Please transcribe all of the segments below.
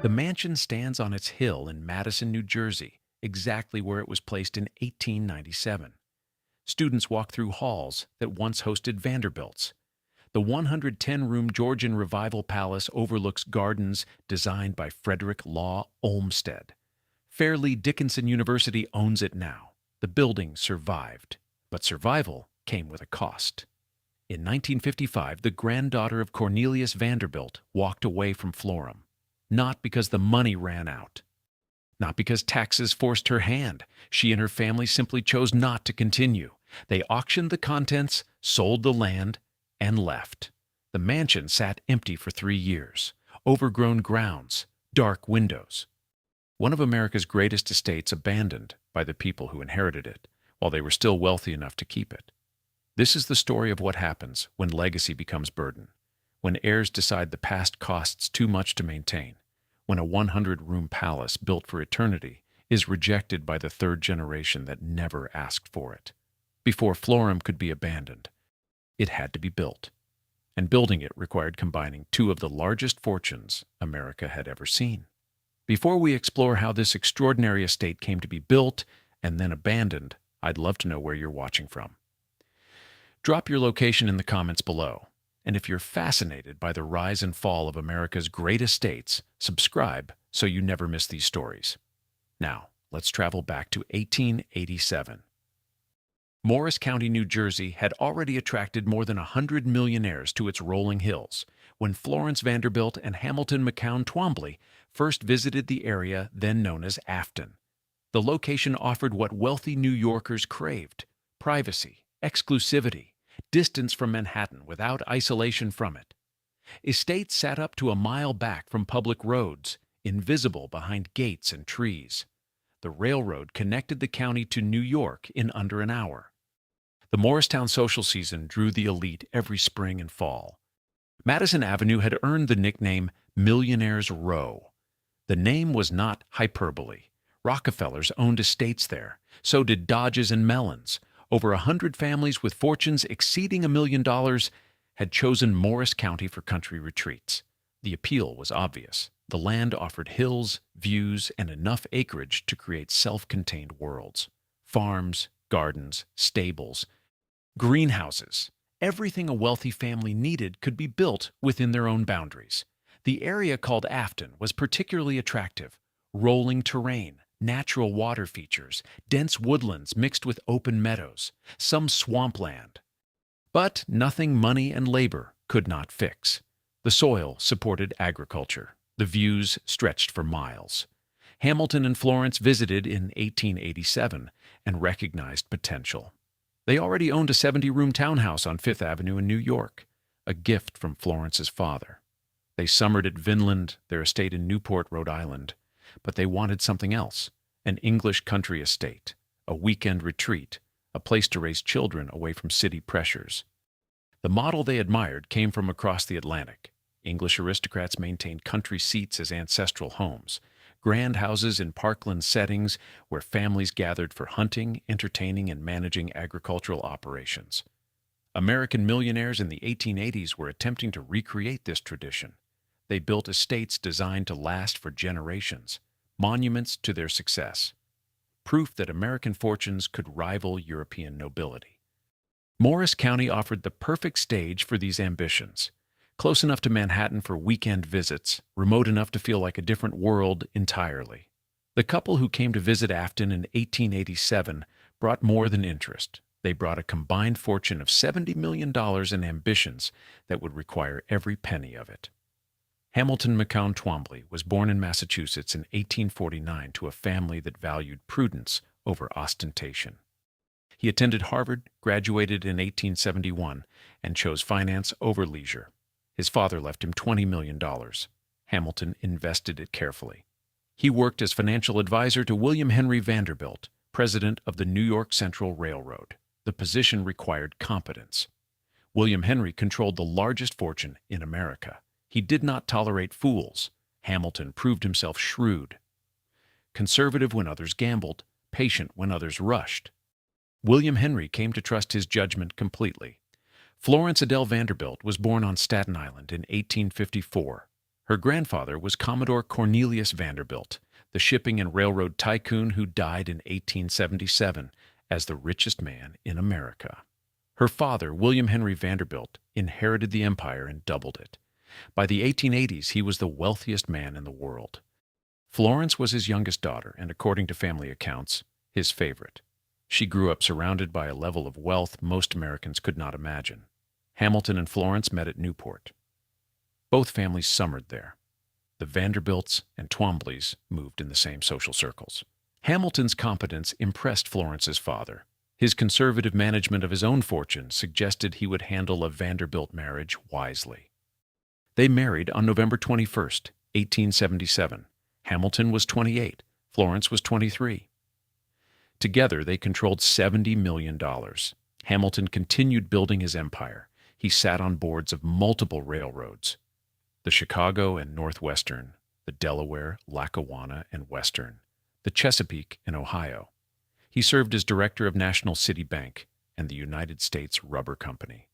The mansion stands on its hill in Madison, New Jersey, exactly where it was placed in 1897. Students walk through halls that once hosted Vanderbilts. The 110-room Georgian Revival Palace overlooks gardens designed by Frederick Law Olmsted. Fairleigh Dickinson University owns it now. The building survived, but survival came with a cost. In 1955, the granddaughter of Cornelius Vanderbilt walked away from Florham. Not because the money ran out. Not because taxes forced her hand. She and her family simply chose not to continue. They auctioned the contents, sold the land, and left. The mansion sat empty for 3 years. Overgrown grounds, dark windows. One of America's greatest estates abandoned by the people who inherited it, while they were still wealthy enough to keep it. This is the story of what happens when legacy becomes burden, when heirs decide the past costs too much to maintain, when a 100-room palace built for eternity is rejected by the third generation that never asked for it. Before Florham could be abandoned, it had to be built. And building it required combining two of the largest fortunes America had ever seen. Before we explore how this extraordinary estate came to be built and then abandoned, I'd love to know where you're watching from. Drop your location in the comments below. And if you're fascinated by the rise and fall of America's great estates, subscribe so you never miss these stories. Now, let's travel back to 1887. Morris County, New Jersey had already attracted more than 100 millionaires to its rolling hills when Florence Vanderbilt and Hamilton McKown Twombly first visited the area then known as Afton. The location offered what wealthy New Yorkers craved: privacy, exclusivity, distance from Manhattan without isolation from it. Estates sat up to a mile back from public roads, invisible behind gates and trees. The railroad connected the county to New York in under an hour. The Morristown social season drew the elite every spring and fall. Madison Avenue had earned the nickname Millionaire's Row. The name was not hyperbole. Rockefellers owned estates there. So did Dodges and Mellons. Over 100 families with fortunes exceeding $1 million had chosen Morris County for country retreats. The appeal was obvious. The land offered hills, views, and enough acreage to create self-contained worlds. Farms, gardens, stables, greenhouses. Everything a wealthy family needed could be built within their own boundaries. The area called Afton was particularly attractive. Rolling terrain, natural water features, dense woodlands mixed with open meadows, some swampland. But nothing money and labor could not fix. The soil supported agriculture. The views stretched for miles. Hamilton and Florence visited in 1887 and recognized potential. They already owned a 70-room townhouse on Fifth Avenue in New York, a gift from Florence's father. They summered at Vinland, their estate in Newport, Rhode Island, but they wanted something else: an English country estate, a weekend retreat, a place to raise children away from city pressures. The model they admired came from across the Atlantic. English aristocrats maintained country seats as ancestral homes, grand houses in parkland settings where families gathered for hunting, entertaining, and managing agricultural operations. American millionaires in the 1880s were attempting to recreate this tradition. They built estates designed to last for generations, monuments to their success, proof that American fortunes could rival European nobility. Morris County offered the perfect stage for these ambitions. Close enough to Manhattan for weekend visits, remote enough to feel like a different world entirely. The couple who came to visit Afton in 1887 brought more than interest. They brought a combined fortune of $70 million in ambitions that would require every penny of it. Hamilton McKown Twombly was born in Massachusetts in 1849 to a family that valued prudence over ostentation. He attended Harvard, graduated in 1871, and chose finance over leisure. His father left him $20 million. Hamilton invested it carefully. He worked as financial advisor to William Henry Vanderbilt, president of the New York Central Railroad. The position required competence. William Henry controlled the largest fortune in America. He did not tolerate fools. Hamilton proved himself shrewd. Conservative when others gambled, patient when others rushed. William Henry came to trust his judgment completely. Florence Adele Vanderbilt was born on Staten Island in 1854. Her grandfather was Commodore Cornelius Vanderbilt, the shipping and railroad tycoon who died in 1877 as the richest man in America. Her father, William Henry Vanderbilt, inherited the empire and doubled it. By the 1880s, he was the wealthiest man in the world. Florence was his youngest daughter and, according to family accounts, his favorite. She grew up surrounded by a level of wealth most Americans could not imagine. Hamilton and Florence met at Newport. Both families summered there. The Vanderbilts and Twomblys moved in the same social circles. Hamilton's competence impressed Florence's father. His conservative management of his own fortune suggested he would handle a Vanderbilt marriage wisely. They married on November 21st, 1877. Hamilton was 28, Florence was 23. Together, they controlled $70 million. Hamilton continued building his empire. He sat on boards of multiple railroads: the Chicago and Northwestern, the Delaware, Lackawanna, and Western, the Chesapeake and Ohio. He served as director of National City Bank and the United States Rubber Company.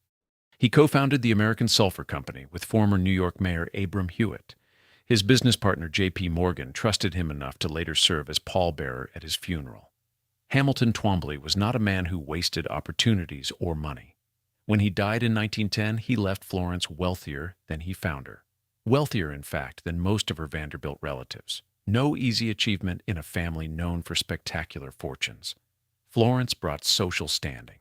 He co-founded the American Sulphur Company with former New York Mayor Abram Hewitt. His business partner J.P. Morgan trusted him enough to later serve as pallbearer at his funeral. Hamilton Twombly was not a man who wasted opportunities or money. When he died in 1910, he left Florence wealthier than he found her. Wealthier, in fact, than most of her Vanderbilt relatives. No easy achievement in a family known for spectacular fortunes. Florence brought social standing.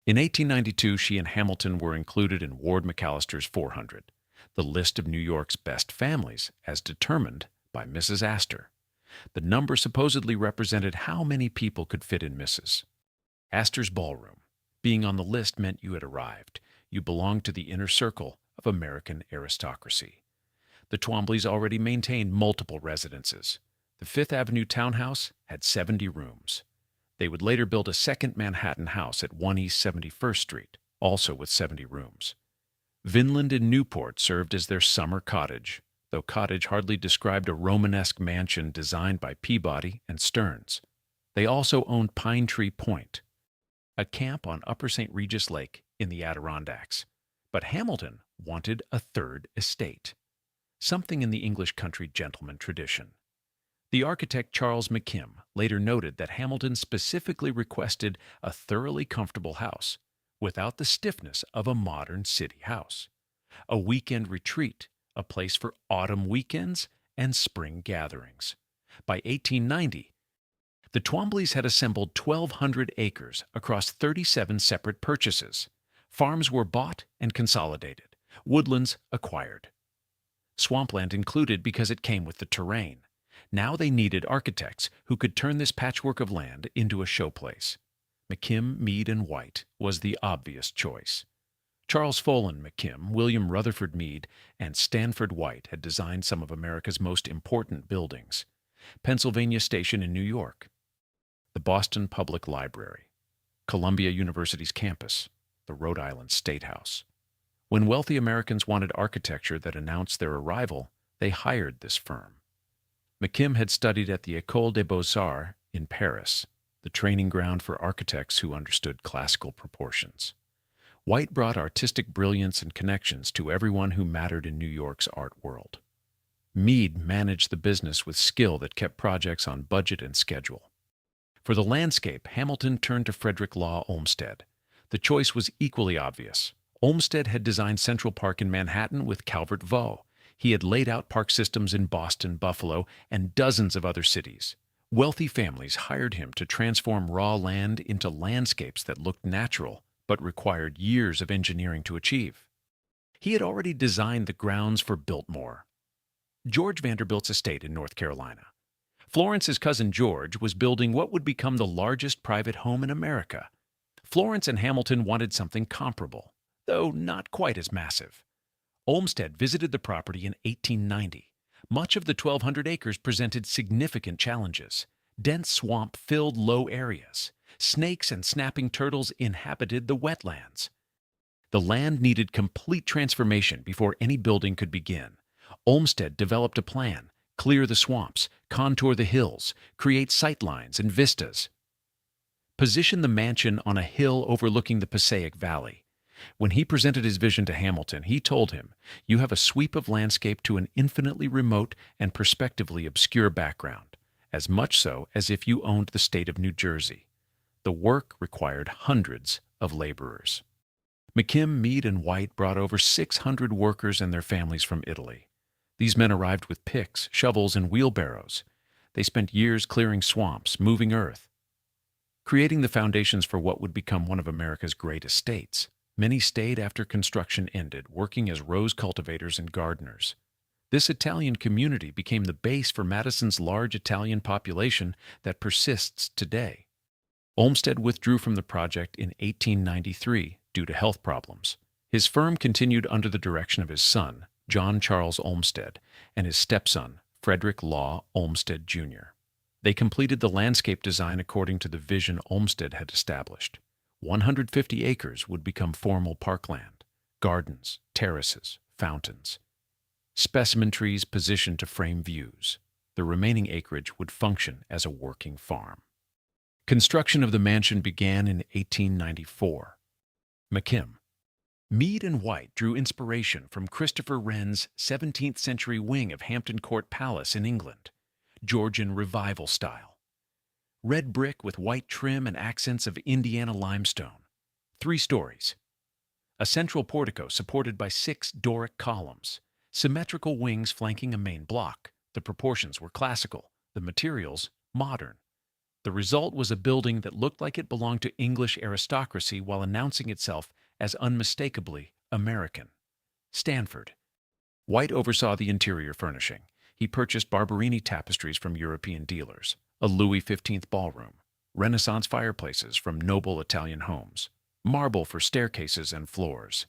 In 1892, she and Hamilton were included in Ward McAllister's 400, the list of New York's best families, as determined by Mrs. Astor. The number supposedly represented how many people could fit in Mrs. Astor's ballroom. Being on the list meant you had arrived. You belonged to the inner circle of American aristocracy. The Twomblys already maintained multiple residences. The Fifth Avenue townhouse had 70 rooms. They would later build a second Manhattan house at 1 East 71st Street, also with 70 rooms. Vinland in Newport served as their summer cottage, though cottage hardly described a Romanesque mansion designed by Peabody and Stearns. They also owned Pine Tree Point, a camp on Upper St. Regis Lake in the Adirondacks. But Hamilton wanted a third estate, something in the English country gentleman tradition. The architect Charles McKim later noted that Hamilton specifically requested a thoroughly comfortable house, without the stiffness of a modern city house. A weekend retreat, a place for autumn weekends and spring gatherings. By 1890, the Twomblys had assembled 1,200 acres across 37 separate purchases. Farms were bought and consolidated, woodlands acquired. Swampland included because it came with the terrain. Now they needed architects who could turn this patchwork of land into a showplace. McKim, Mead, and White was the obvious choice. Charles Follen McKim, William Rutherford Mead, and Stanford White had designed some of America's most important buildings: Pennsylvania Station in New York, the Boston Public Library, Columbia University's campus, the Rhode Island State House. When wealthy Americans wanted architecture that announced their arrival, they hired this firm. McKim had studied at the École des Beaux-Arts in Paris, the training ground for architects who understood classical proportions. White brought artistic brilliance and connections to everyone who mattered in New York's art world. Mead managed the business with skill that kept projects on budget and schedule. For the landscape, Hamilton turned to Frederick Law Olmsted. The choice was equally obvious. Olmsted had designed Central Park in Manhattan with Calvert Vaux. He had laid out park systems in Boston, Buffalo, and dozens of other cities. Wealthy families hired him to transform raw land into landscapes that looked natural but required years of engineering to achieve. He had already designed the grounds for Biltmore, George Vanderbilt's estate in North Carolina. Florence's cousin George was building what would become the largest private home in America. Florence and Hamilton wanted something comparable, though not quite as massive. Olmsted visited the property in 1890. Much of the 1,200 acres presented significant challenges. Dense swamp filled low areas. Snakes and snapping turtles inhabited the wetlands. The land needed complete transformation before any building could begin. Olmsted developed a plan: clear the swamps, contour the hills, create sightlines and vistas. Position the mansion on a hill overlooking the Passaic Valley. When he presented his vision to Hamilton, he told him, "You have a sweep of landscape to an infinitely remote and perspectively obscure background, as much so as if you owned the state of New Jersey." The work required hundreds of laborers. McKim, Mead, and White brought over 600 workers and their families from Italy. These men arrived with picks, shovels, and wheelbarrows. They spent years clearing swamps, moving earth, creating the foundations for what would become one of America's great estates. Many stayed after construction ended, working as rose cultivators and gardeners. This Italian community became the base for Madison's large Italian population that persists today. Olmsted withdrew from the project in 1893 due to health problems. His firm continued under the direction of his son, John Charles Olmsted, and his stepson, Frederick Law Olmsted, Jr. They completed the landscape design according to the vision Olmsted had established. 150 acres would become formal parkland, gardens, terraces, fountains, specimen trees positioned to frame views. The remaining acreage would function as a working farm. Construction of the mansion began in 1894. McKim, Mead, and White drew inspiration from Christopher Wren's 17th-century wing of Hampton Court Palace in England, Georgian Revival style. Red brick with white trim and accents of Indiana limestone. 3 stories. A central portico supported by 6 Doric columns. Symmetrical wings flanking a main block. The proportions were classical, the materials modern. The result was a building that looked like it belonged to English aristocracy while announcing itself as unmistakably American. Stanford. White oversaw the interior furnishing. He purchased Barberini tapestries from European dealers, a Louis XV ballroom, Renaissance fireplaces from noble Italian homes, marble for staircases and floors.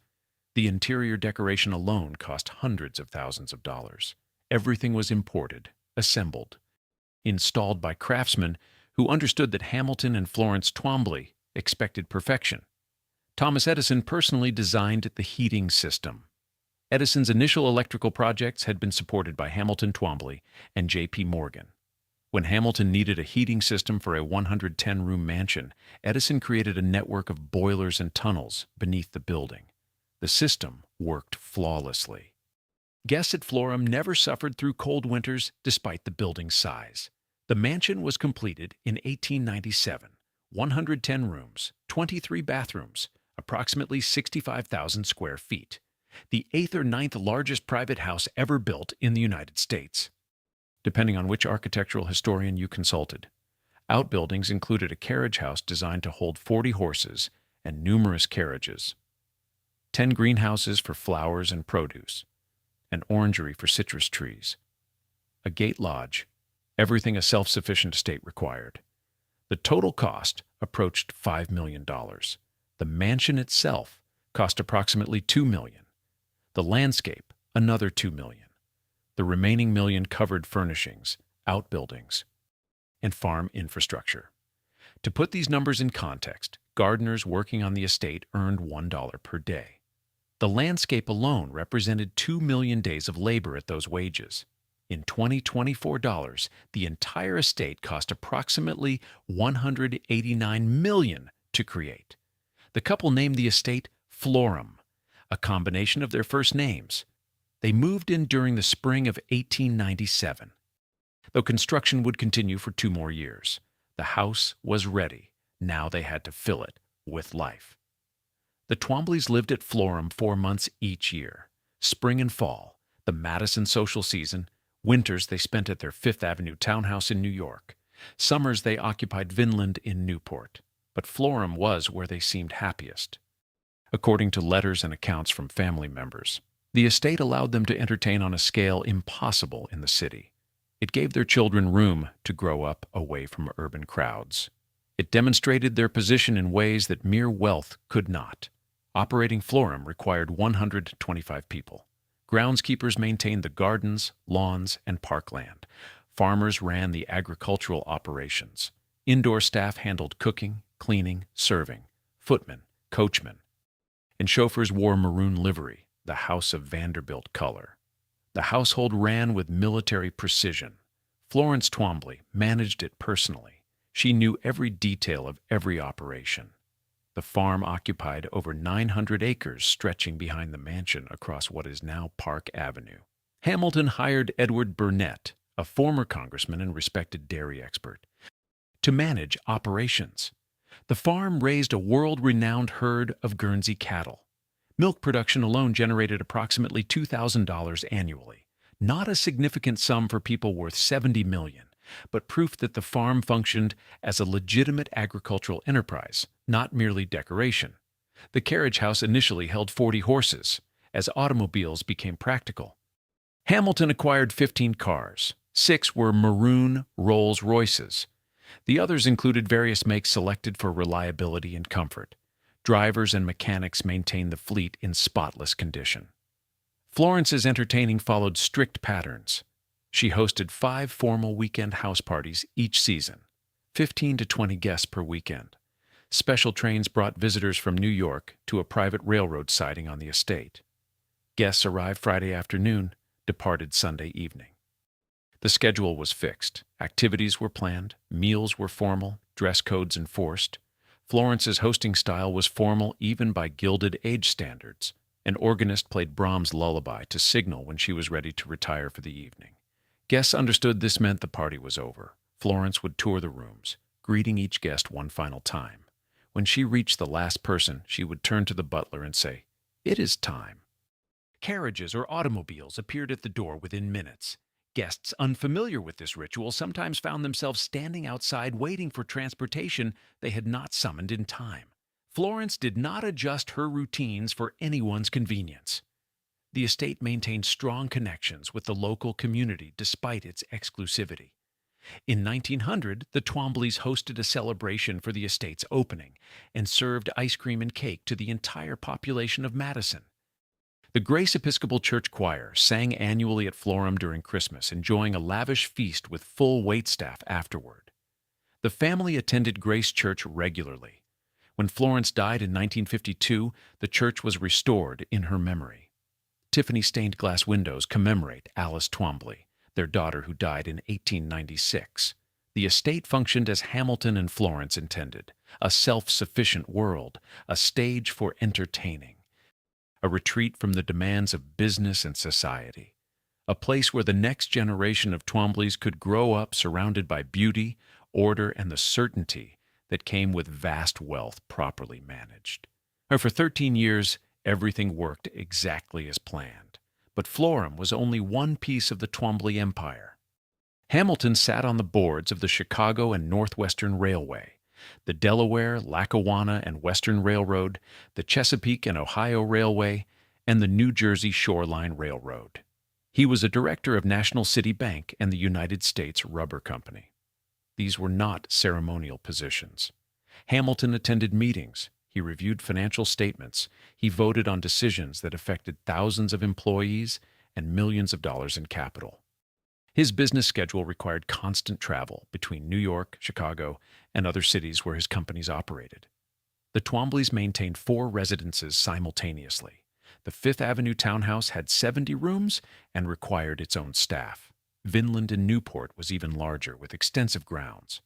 The interior decoration alone cost hundreds of thousands of dollars. Everything was imported, assembled, installed by craftsmen who understood that Hamilton and Florence Twombly expected perfection. Thomas Edison personally designed the heating system. Edison's initial electrical projects had been supported by Hamilton Twombly and J.P. Morgan. When Hamilton needed a heating system for a 110-room mansion, Edison created a network of boilers and tunnels beneath the building. The system worked flawlessly. Guests at Florham never suffered through cold winters despite the building's size. The mansion was completed in 1897, 110 rooms, 23 bathrooms, approximately 65,000 square feet, the 8th or 9th largest private house ever built in the United States, depending on which architectural historian you consulted. Outbuildings included a carriage house designed to hold 40 horses and numerous carriages, 10 greenhouses for flowers and produce, an orangery for citrus trees, a gate lodge, everything a self-sufficient estate required. The total cost approached $5 million. The mansion itself cost approximately $2 million. The landscape, another $2 million. The remaining $1 million covered furnishings, outbuildings, and farm infrastructure. To put these numbers in context, gardeners working on the estate earned $1 per day. The landscape alone represented 2 million days of labor at those wages. In 2024 dollars, the entire estate cost approximately $189 million to create. The couple named the estate Florham, a combination of their first names. They moved in during the spring of 1897. Though construction would continue for 2 more years, the house was ready. Now they had to fill it with life. The Twomblys lived at Florham 4 months each year, spring and fall, the Madison social season. Winters they spent at their Fifth Avenue townhouse in New York. Summers they occupied Vinland in Newport. But Florham was where they seemed happiest. According to letters and accounts from family members, the estate allowed them to entertain on a scale impossible in the city. It gave their children room to grow up away from urban crowds. It demonstrated their position in ways that mere wealth could not. Operating Florham required 125 people. Groundskeepers maintained the gardens, lawns, and parkland. Farmers ran the agricultural operations. Indoor staff handled cooking, cleaning, serving. Footmen, coachmen, and chauffeurs wore maroon livery, the House of Vanderbilt color. The household ran with military precision. Florence Twombly managed it personally. She knew every detail of every operation. The farm occupied over 900 acres stretching behind the mansion across what is now Park Avenue. Hamilton hired Edward Burnett, a former congressman and respected dairy expert, to manage operations. The farm raised a world-renowned herd of Guernsey cattle. Milk production alone generated approximately $2,000 annually, not a significant sum for people worth $70 million, but proof that the farm functioned as a legitimate agricultural enterprise, not merely decoration. The carriage house initially held 40 horses, as automobiles became practical. Hamilton acquired 15 cars. 6 were maroon Rolls Royces. The others included various makes selected for reliability and comfort. Drivers and mechanics maintained the fleet in spotless condition. Florence's entertaining followed strict patterns. She hosted 5 formal weekend house parties each season, 15 to 20 guests per weekend. Special trains brought visitors from New York to a private railroad siding on the estate. Guests arrived Friday afternoon, departed Sunday evening. The schedule was fixed. Activities were planned, meals were formal, dress codes enforced. Florence's hosting style was formal even by Gilded age standards. An organist played Brahms' lullaby to signal when she was ready to retire for the evening. Guests understood this meant the party was over. Florence would tour the rooms, greeting each guest one final time. When she reached the last person, she would turn to the butler and say, "It is time." Carriages or automobiles appeared at the door within minutes. Guests unfamiliar with this ritual sometimes found themselves standing outside waiting for transportation they had not summoned in time. Florence did not adjust her routines for anyone's convenience. The estate maintained strong connections with the local community despite its exclusivity. In 1900, the Twombleys hosted a celebration for the estate's opening and served ice cream and cake to the entire population of Madison. The Grace Episcopal Church Choir sang annually at Florham during Christmas, enjoying a lavish feast with full waitstaff afterward. The family attended Grace Church regularly. When Florence died in 1952, the church was restored in her memory. Tiffany stained glass windows commemorate Alice Twombly, their daughter who died in 1896. The estate functioned as Hamilton and Florence intended, a self-sufficient world, a stage for entertaining, a retreat from the demands of business and society, a place where the next generation of Twombleys could grow up surrounded by beauty, order, and the certainty that came with vast wealth properly managed. For 13 years, everything worked exactly as planned. But Florham was only one piece of the Twombly empire. Hamilton sat on the boards of the Chicago and Northwestern Railway, the Delaware, Lackawanna, and Western Railroad, the Chesapeake and Ohio Railway, and the New Jersey Shoreline Railroad. He was a director of National City Bank and the United States Rubber Company. These were not ceremonial positions. Hamilton attended meetings. He reviewed financial statements. He voted on decisions that affected thousands of employees and millions of dollars in capital. His business schedule required constant travel between New York, Chicago, and other cities where his companies operated. The Twombleys maintained 4 residences simultaneously. The Fifth Avenue townhouse had 70 rooms and required its own staff. Vinland in Newport was even larger, with extensive grounds.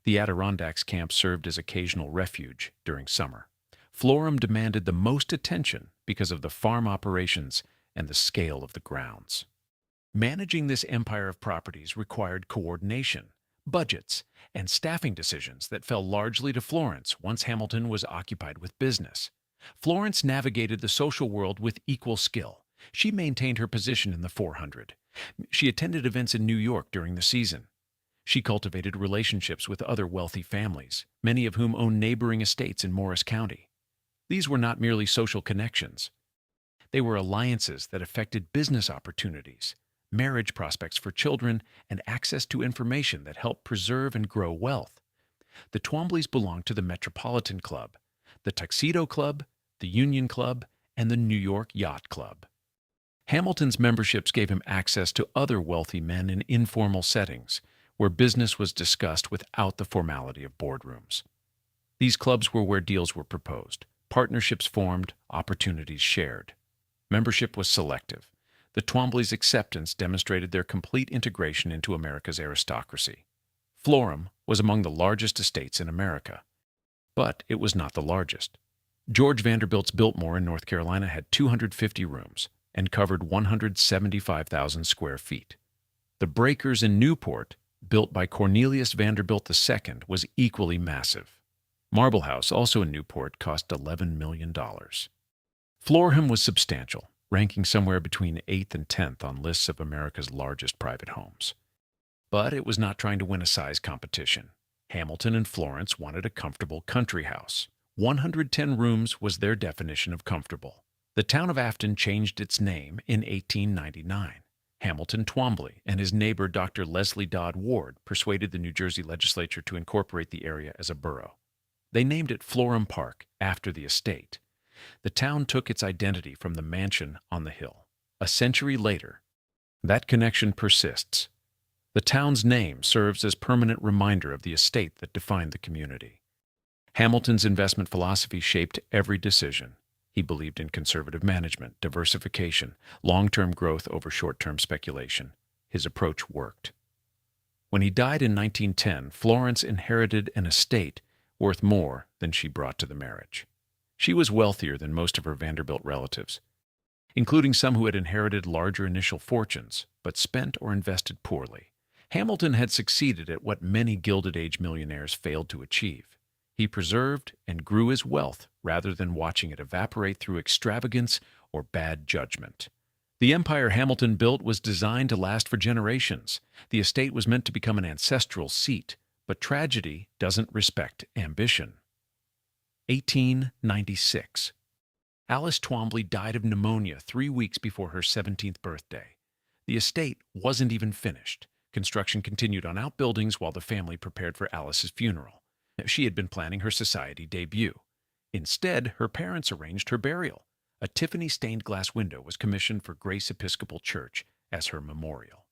The Adirondacks camp served as occasional refuge during summer. Florham demanded the most attention because of the farm operations and the scale of the grounds. Managing this empire of properties required coordination, budgets, and staffing decisions that fell largely to Florence once Hamilton was occupied with business. Florence navigated the social world with equal skill. She maintained her position in the 400. She attended events in New York during the season. She cultivated relationships with other wealthy families, many of whom owned neighboring estates in Morris County. These were not merely social connections. They were alliances that affected business opportunities, marriage prospects for children, and access to information that helped preserve and grow wealth. The Twombleys belonged to the Metropolitan Club, the Tuxedo Club, the Union Club, and the New York Yacht Club. Hamilton's memberships gave him access to other wealthy men in informal settings, where business was discussed without the formality of boardrooms. These clubs were where deals were proposed, partnerships formed, opportunities shared. Membership was selective. The Twombleys' acceptance demonstrated their complete integration into America's aristocracy. Florham was among the largest estates in America. but it was not the largest. George Vanderbilt's Biltmore in North Carolina had 250 rooms and covered 175,000 square feet. The Breakers in Newport, built by Cornelius Vanderbilt II, was equally massive. Marble House, also in Newport, cost $11 million. Florham was substantial, ranking somewhere between 8th and 10th on lists of America's largest private homes. But it was not trying to win a size competition. Hamilton and Florence wanted a comfortable country house. 110 rooms was their definition of comfortable. The town of Afton changed its name in 1899. Hamilton Twombly and his neighbor Dr. Leslie Dodd Ward persuaded the New Jersey legislature to incorporate the area as a borough. They named it Florham Park after the estate. The town took its identity from the mansion on the hill. A century later, that connection persists. The town's name serves as permanent reminder of the estate that defined the community. Hamilton's investment philosophy shaped every decision. He believed in conservative management, diversification, long-term growth over short-term speculation. His approach worked. When he died in 1910, Florence inherited an estate worth more than she brought to the marriage. She was wealthier than most of her Vanderbilt relatives, including some who had inherited larger initial fortunes, but spent or invested poorly. Hamilton had succeeded at what many Gilded Age millionaires failed to achieve. He preserved and grew his wealth rather than watching it evaporate through extravagance or bad judgment. The empire Hamilton built was designed to last for generations. The estate was meant to become an ancestral seat, but tragedy doesn't respect ambition. 1896. Alice Twombly died of pneumonia 3 weeks before her 17th birthday. The estate wasn't even finished. Construction continued on outbuildings while the family prepared for Alice's funeral. She had been planning her society debut. Instead, her parents arranged her burial. A Tiffany stained glass window was commissioned for Grace Episcopal Church as her memorial.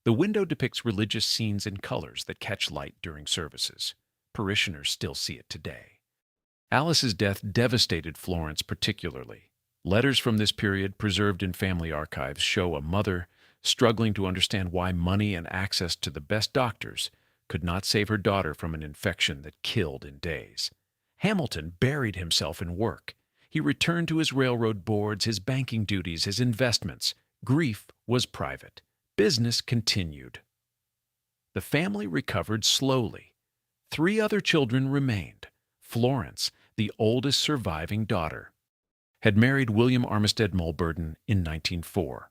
The window depicts religious scenes in colors that catch light during services. Parishioners still see it today. Alice's death devastated Florence particularly. Letters from this period preserved in family archives show a mother struggling to understand why money and access to the best doctors could not save her daughter from an infection that killed in days. Hamilton buried himself in work. He returned to his railroad boards, his banking duties, his investments. Grief was private. Business continued. The family recovered slowly. 3 other children remained. Florence, the oldest surviving daughter, had married William Armistead Mulberden in 1904.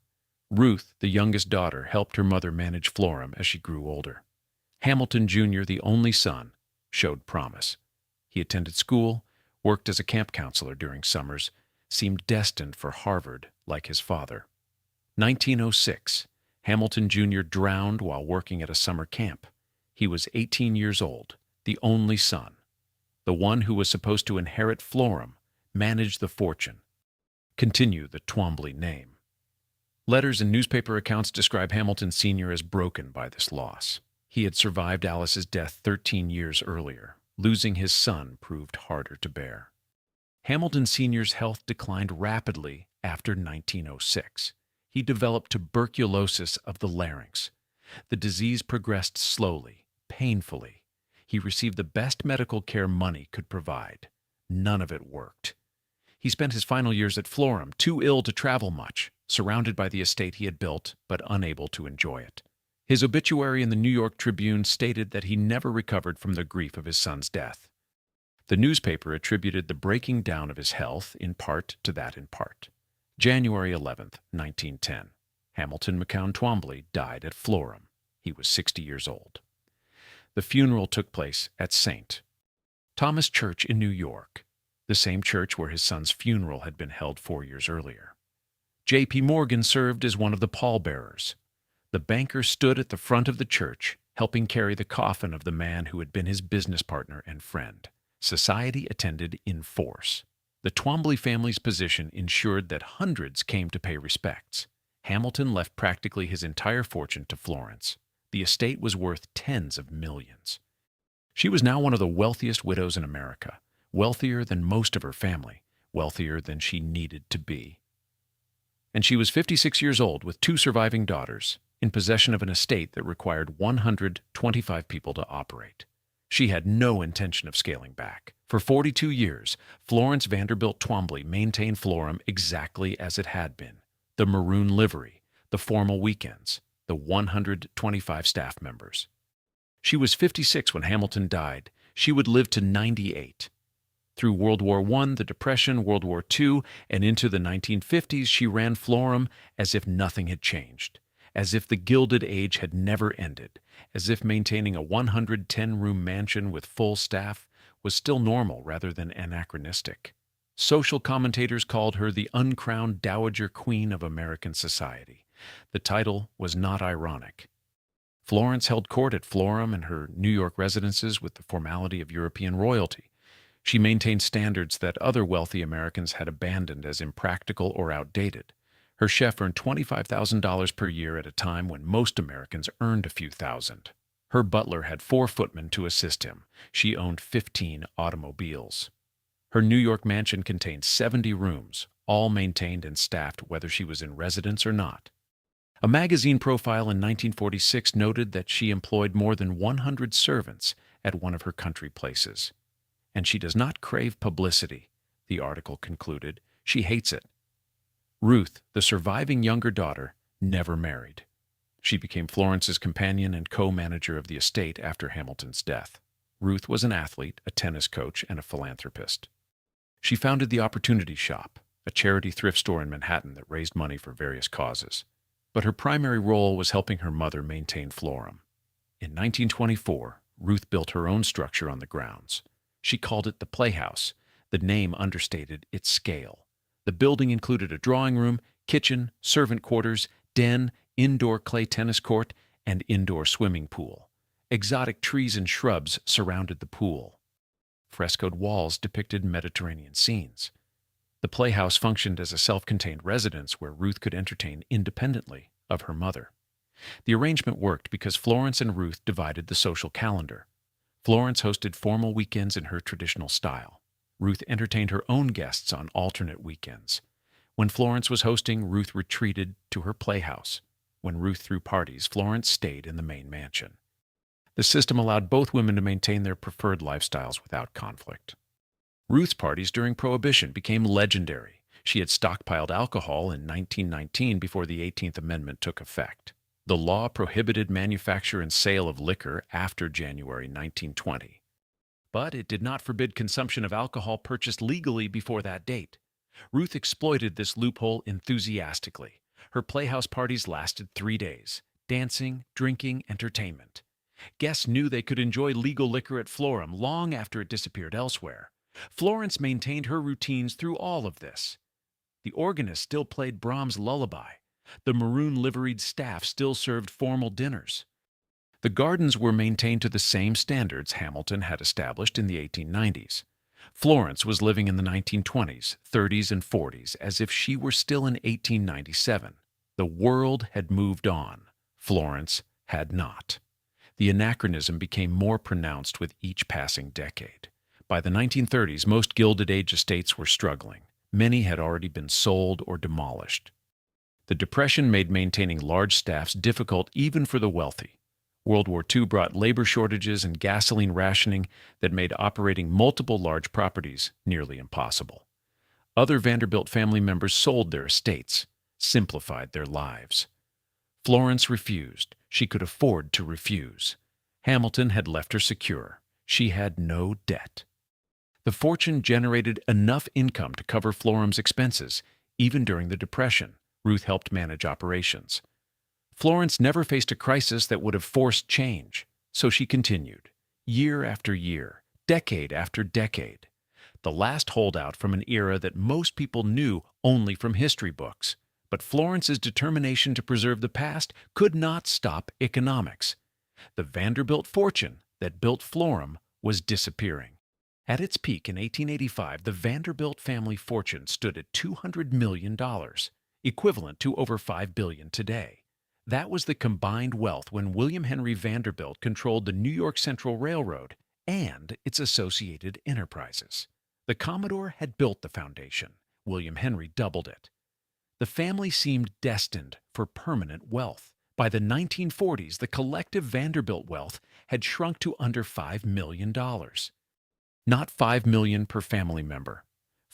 Ruth, the youngest daughter, helped her mother manage Florham as she grew older. Hamilton Jr., the only son, showed promise. He attended school, worked as a camp counselor during summers, seemed destined for Harvard like his father. 1906, Hamilton Jr. drowned while working at a summer camp. He was 18 years old, the only son. The one who was supposed to inherit Florham, manage the fortune, continue the Twombly name. Letters and newspaper accounts describe Hamilton Sr. as broken by this loss. He had survived Alice's death 13 years earlier. Losing his son proved harder to bear. Hamilton Sr.'s health declined rapidly after 1906. He developed tuberculosis of the larynx. The disease progressed slowly, painfully. He received the best medical care money could provide. None of it worked. He spent his final years at Florham, too ill to travel much, surrounded by the estate he had built, but unable to enjoy it. His obituary in the New York Tribune stated that he never recovered from the grief of his son's death. The newspaper attributed the breaking down of his health in part to that in part. January 11th, 1910. Hamilton McKown Twombly died at Florham. He was 60 years old. The funeral took place at St. Thomas Church in New York, the same church where his son's funeral had been held 4 years earlier. J.P. Morgan served as one of the pallbearers. The banker stood at the front of the church, helping carry the coffin of the man who had been his business partner and friend. Society attended in force. The Twombly family's position ensured that hundreds came to pay respects. Hamilton left practically his entire fortune to Florence. The estate was worth tens of millions. She was now one of the wealthiest widows in America, wealthier than most of her family, wealthier than she needed to be. And she was 56 years old with 2 surviving daughters, in possession of an estate that required 125 people to operate. She had no intention of scaling back. For 42 years, Florence Vanderbilt Twombly maintained Florham exactly as it had been. The maroon livery, the formal weekends, the 125 staff members. She was 56 when Hamilton died. She would live to 98. Through World War I, the Depression, World War II, and into the 1950s, she ran Florham as if nothing had changed, as if the Gilded Age had never ended, as if maintaining a 110-room mansion with full staff was still normal rather than anachronistic. Social commentators called her the uncrowned Dowager Queen of American society. The title was not ironic. Florence held court at Florham and her New York residences with the formality of European royalty. She maintained standards that other wealthy Americans had abandoned as impractical or outdated. Her chef earned $25,000 per year at a time when most Americans earned a few thousand. Her butler had 4 footmen to assist him. She owned 15 automobiles. Her New York mansion contained 70 rooms, all maintained and staffed whether she was in residence or not. A magazine profile in 1946 noted that she employed more than 100 servants at one of her country places. And she does not crave publicity, the article concluded. She hates it. Ruth, the surviving younger daughter, never married. She became Florence's companion and co-manager of the estate after Hamilton's death. Ruth was an athlete, a tennis coach, and a philanthropist. She founded the Opportunity Shop, a charity thrift store in Manhattan that raised money for various causes. But her primary role was helping her mother maintain Florham. In 1924, Ruth built her own structure on the grounds. She called it the Playhouse. The name understated its scale. The building included a drawing room, kitchen, servant quarters, den, indoor clay tennis court, and indoor swimming pool. Exotic trees and shrubs surrounded the pool. Frescoed walls depicted Mediterranean scenes. The Playhouse functioned as a self-contained residence where Ruth could entertain independently of her mother. The arrangement worked because Florence and Ruth divided the social calendar. Florence hosted formal weekends in her traditional style. Ruth entertained her own guests on alternate weekends. When Florence was hosting, Ruth retreated to her playhouse. When Ruth threw parties, Florence stayed in the main mansion. The system allowed both women to maintain their preferred lifestyles without conflict. Ruth's parties during Prohibition became legendary. She had stockpiled alcohol in 1919 before the 18th Amendment took effect. The law prohibited manufacture and sale of liquor after January 1920. But it did not forbid consumption of alcohol purchased legally before that date. Ruth exploited this loophole enthusiastically. Her playhouse parties lasted 3 days. Dancing, drinking, entertainment. Guests knew they could enjoy legal liquor at Florham long after it disappeared elsewhere. Florence maintained her routines through all of this. The organist still played Brahms' Lullaby. The maroon liveried staff still served formal dinners. The gardens were maintained to the same standards Hamilton had established in the 1890s. Florence was living in the 1920s, 30s, and 40s as if she were still in 1897. The world had moved on. Florence had not. The anachronism became more pronounced with each passing decade. By the 1930s, most Gilded Age estates were struggling. Many had already been sold or demolished. The Depression made maintaining large staffs difficult even for the wealthy. World War II brought labor shortages and gasoline rationing that made operating multiple large properties nearly impossible. Other Vanderbilt family members sold their estates, simplified their lives. Florence refused. She could afford to refuse. Hamilton had left her secure. She had no debt. The fortune generated enough income to cover Florham's expenses. Even during the Depression, Ruth helped manage operations. Florence never faced a crisis that would have forced change, so she continued, year after year, decade after decade. The last holdout from an era that most people knew only from history books. But Florence's determination to preserve the past could not stop economics. The Vanderbilt fortune that built Florham was disappearing. At its peak in 1885, the Vanderbilt family fortune stood at $200 million, equivalent to over $5 billion today. That was the combined wealth when William Henry Vanderbilt controlled the New York Central Railroad and its associated enterprises. The Commodore had built the foundation. William Henry doubled it. The family seemed destined for permanent wealth. By the 1940s, the collective Vanderbilt wealth had shrunk to under $5 million. Not $5 million per family member,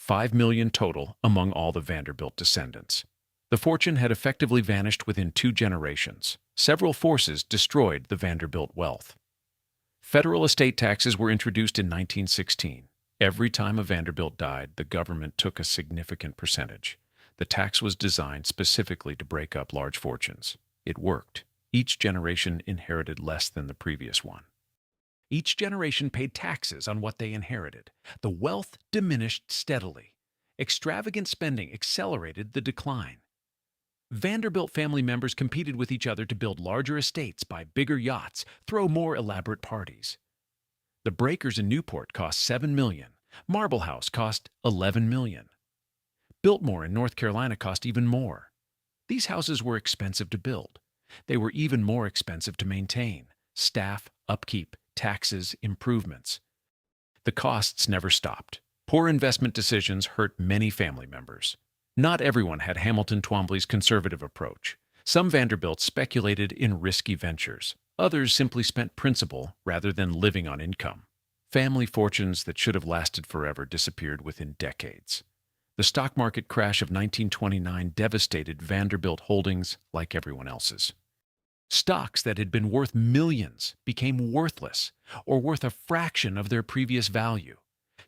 $5 million total among all the Vanderbilt descendants. The fortune had effectively vanished within 2 generations. Several forces destroyed the Vanderbilt wealth. Federal estate taxes were introduced in 1916. Every time a Vanderbilt died, the government took a significant percentage. The tax was designed specifically to break up large fortunes. It worked. Each generation inherited less than the previous one. Each generation paid taxes on what they inherited. The wealth diminished steadily. Extravagant spending accelerated the decline. Vanderbilt family members competed with each other to build larger estates, buy bigger yachts, throw more elaborate parties. The breakers in Newport cost $7 million. Marble House cost $11 million. Biltmore in North Carolina cost even more. These houses were expensive to build. They were even more expensive to maintain. Staff, upkeep, taxes, improvements. The costs never stopped. Poor investment decisions hurt many family members. Not everyone had Hamilton Twombly's conservative approach. Some Vanderbilts speculated in risky ventures. Others simply spent principal rather than living on income. Family fortunes that should have lasted forever disappeared within decades. The stock market crash of 1929 devastated Vanderbilt holdings like everyone else's. Stocks that had been worth millions became worthless or worth a fraction of their previous value.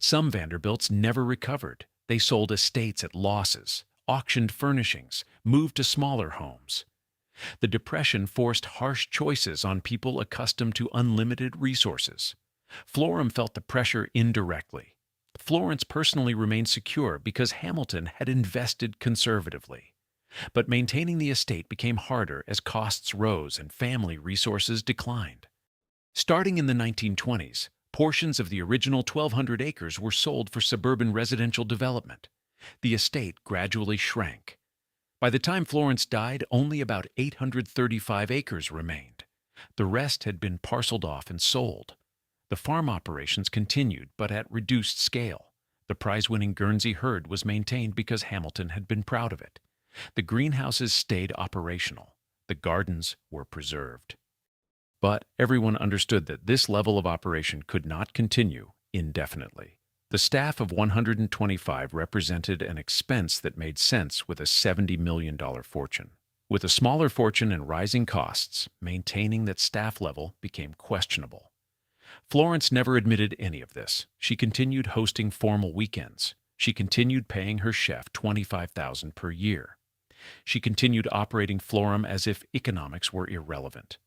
Some Vanderbilts never recovered. They sold estates at losses, auctioned furnishings, moved to smaller homes. The Depression forced harsh choices on people accustomed to unlimited resources. Florham felt the pressure indirectly. Florence personally remained secure because Hamilton had invested conservatively. But maintaining the estate became harder as costs rose and family resources declined. Starting in the 1920s, portions of the original 1,200 acres were sold for suburban residential development. The estate gradually shrank. By the time Florence died, only about 835 acres remained. The rest had been parceled off and sold. The farm operations continued, but at reduced scale. The prize-winning Guernsey herd was maintained because Hamilton had been proud of it. The greenhouses stayed operational. The gardens were preserved. But everyone understood that this level of operation could not continue indefinitely. The staff of 125 represented an expense that made sense with a $70 million fortune. With a smaller fortune and rising costs, maintaining that staff level became questionable. Florence never admitted any of this. She continued hosting formal weekends. She continued paying her chef $25,000 per year. She continued operating Florham as if economics were irrelevant.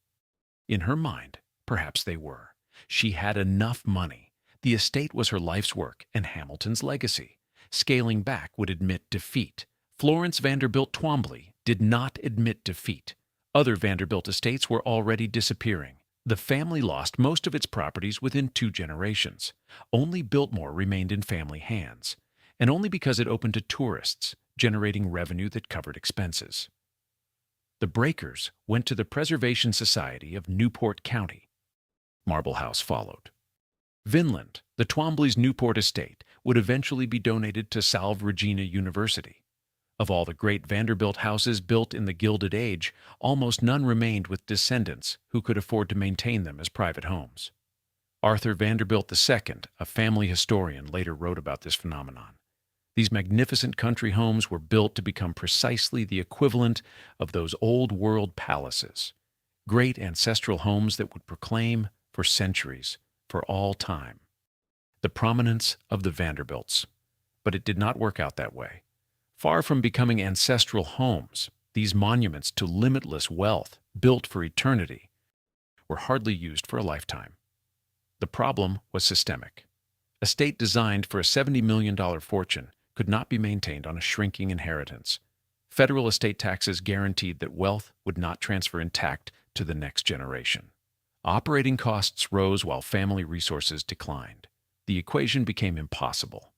In her mind, perhaps they were. She had enough money. The estate was her life's work and Hamilton's legacy. Scaling back would admit defeat. Florence Vanderbilt Twombly did not admit defeat. Other Vanderbilt estates were already disappearing. The family lost most of its properties within 2 generations. Only Biltmore remained in family hands, and only because it opened to tourists, generating revenue that covered expenses. The breakers went to the Preservation Society of Newport County. Marble House followed. Vinland, the Twomblys' Newport estate, would eventually be donated to Salve Regina University. Of all the great Vanderbilt houses built in the Gilded Age, almost none remained with descendants who could afford to maintain them as private homes. Arthur Vanderbilt II, a family historian, later wrote about this phenomenon. These magnificent country homes were built to become precisely the equivalent of those old-world palaces, great ancestral homes that would proclaim, for centuries, for all time, the prominence of the Vanderbilts. But it did not work out that way. Far from becoming ancestral homes, these monuments to limitless wealth, built for eternity, were hardly used for a lifetime. The problem was systemic. A state designed for a $70 million fortune could not be maintained on a shrinking inheritance. Federal estate taxes guaranteed that wealth would not transfer intact to the next generation. Operating costs rose while family resources declined. The equation became impossible.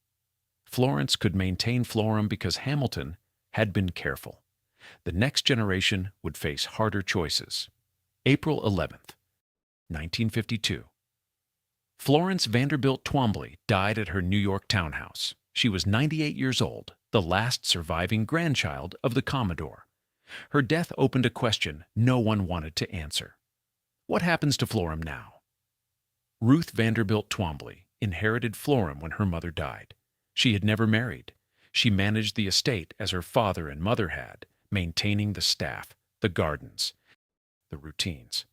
Florence could maintain Florham because Hamilton had been careful. The next generation would face harder choices. April 11th, 1952. Florence Vanderbilt Twombly died at her New York townhouse. She was 98 years old, the last surviving grandchild of the Commodore. Her death opened a question no one wanted to answer. What happens to Florham now? Ruth Vanderbilt Twombly inherited Florham when her mother died. She had never married. She managed the estate as her father and mother had, maintaining the staff, the gardens, the routines.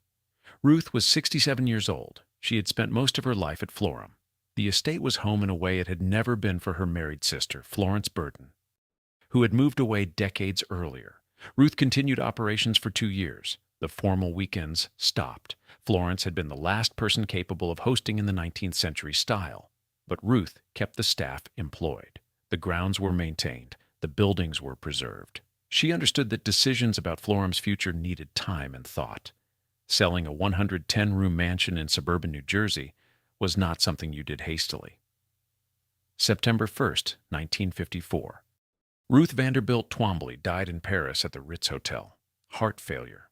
Ruth was 67 years old. She had spent most of her life at Florham. The estate was home in a way it had never been for her married sister, Florence Burden, who had moved away decades earlier. Ruth continued operations for 2 years. The formal weekends stopped. Florence had been the last person capable of hosting in the 19th century style. But Ruth kept the staff employed. The grounds were maintained. The buildings were preserved. She understood that decisions about Florham's future needed time and thought. Selling a 110-room mansion in suburban New Jersey was not something you did hastily. September 1st, 1954. Ruth Vanderbilt Twombly died in Paris at the Ritz Hotel. Heart failure.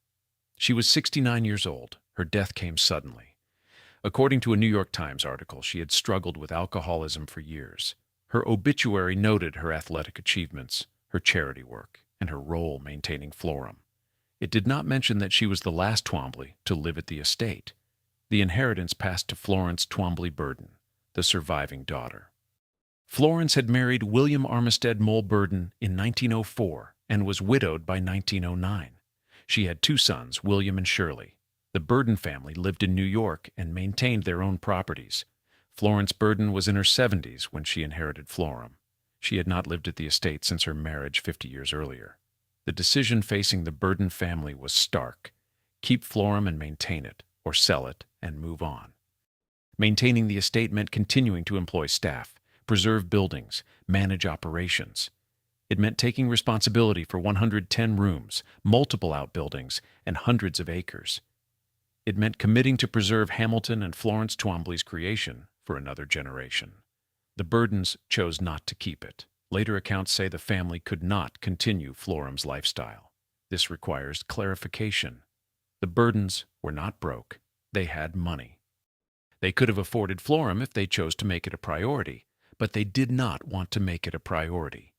She was 69 years old. Her death came suddenly. According to a New York Times article, she had struggled with alcoholism for years. Her obituary noted her athletic achievements, her charity work, and her role maintaining Florham. It did not mention that she was the last Twombly to live at the estate. The inheritance passed to Florence Twombly Burden, the surviving daughter. Florence had married William Armistead Mole Burden in 1904 and was widowed by 1909. She had 2 sons, William and Shirley. The Burden family lived in New York and maintained their own properties. Florence Burden was in her 70s when she inherited Florham. She had not lived at the estate since her marriage 50 years earlier. The decision facing the Burden family was stark. Keep Florham and maintain it, or sell it and move on. Maintaining the estate meant continuing to employ staff, preserve buildings, manage operations. It meant taking responsibility for 110 rooms, multiple outbuildings, and hundreds of acres. It meant committing to preserve Hamilton and Florence Twombly's creation for another generation. The Burdens chose not to keep it. Later accounts say the family could not continue Florham's lifestyle. This requires clarification. The Burdens were not broke. They had money. They could have afforded Florham if they chose to make it a priority, but they did not want to make it a priority.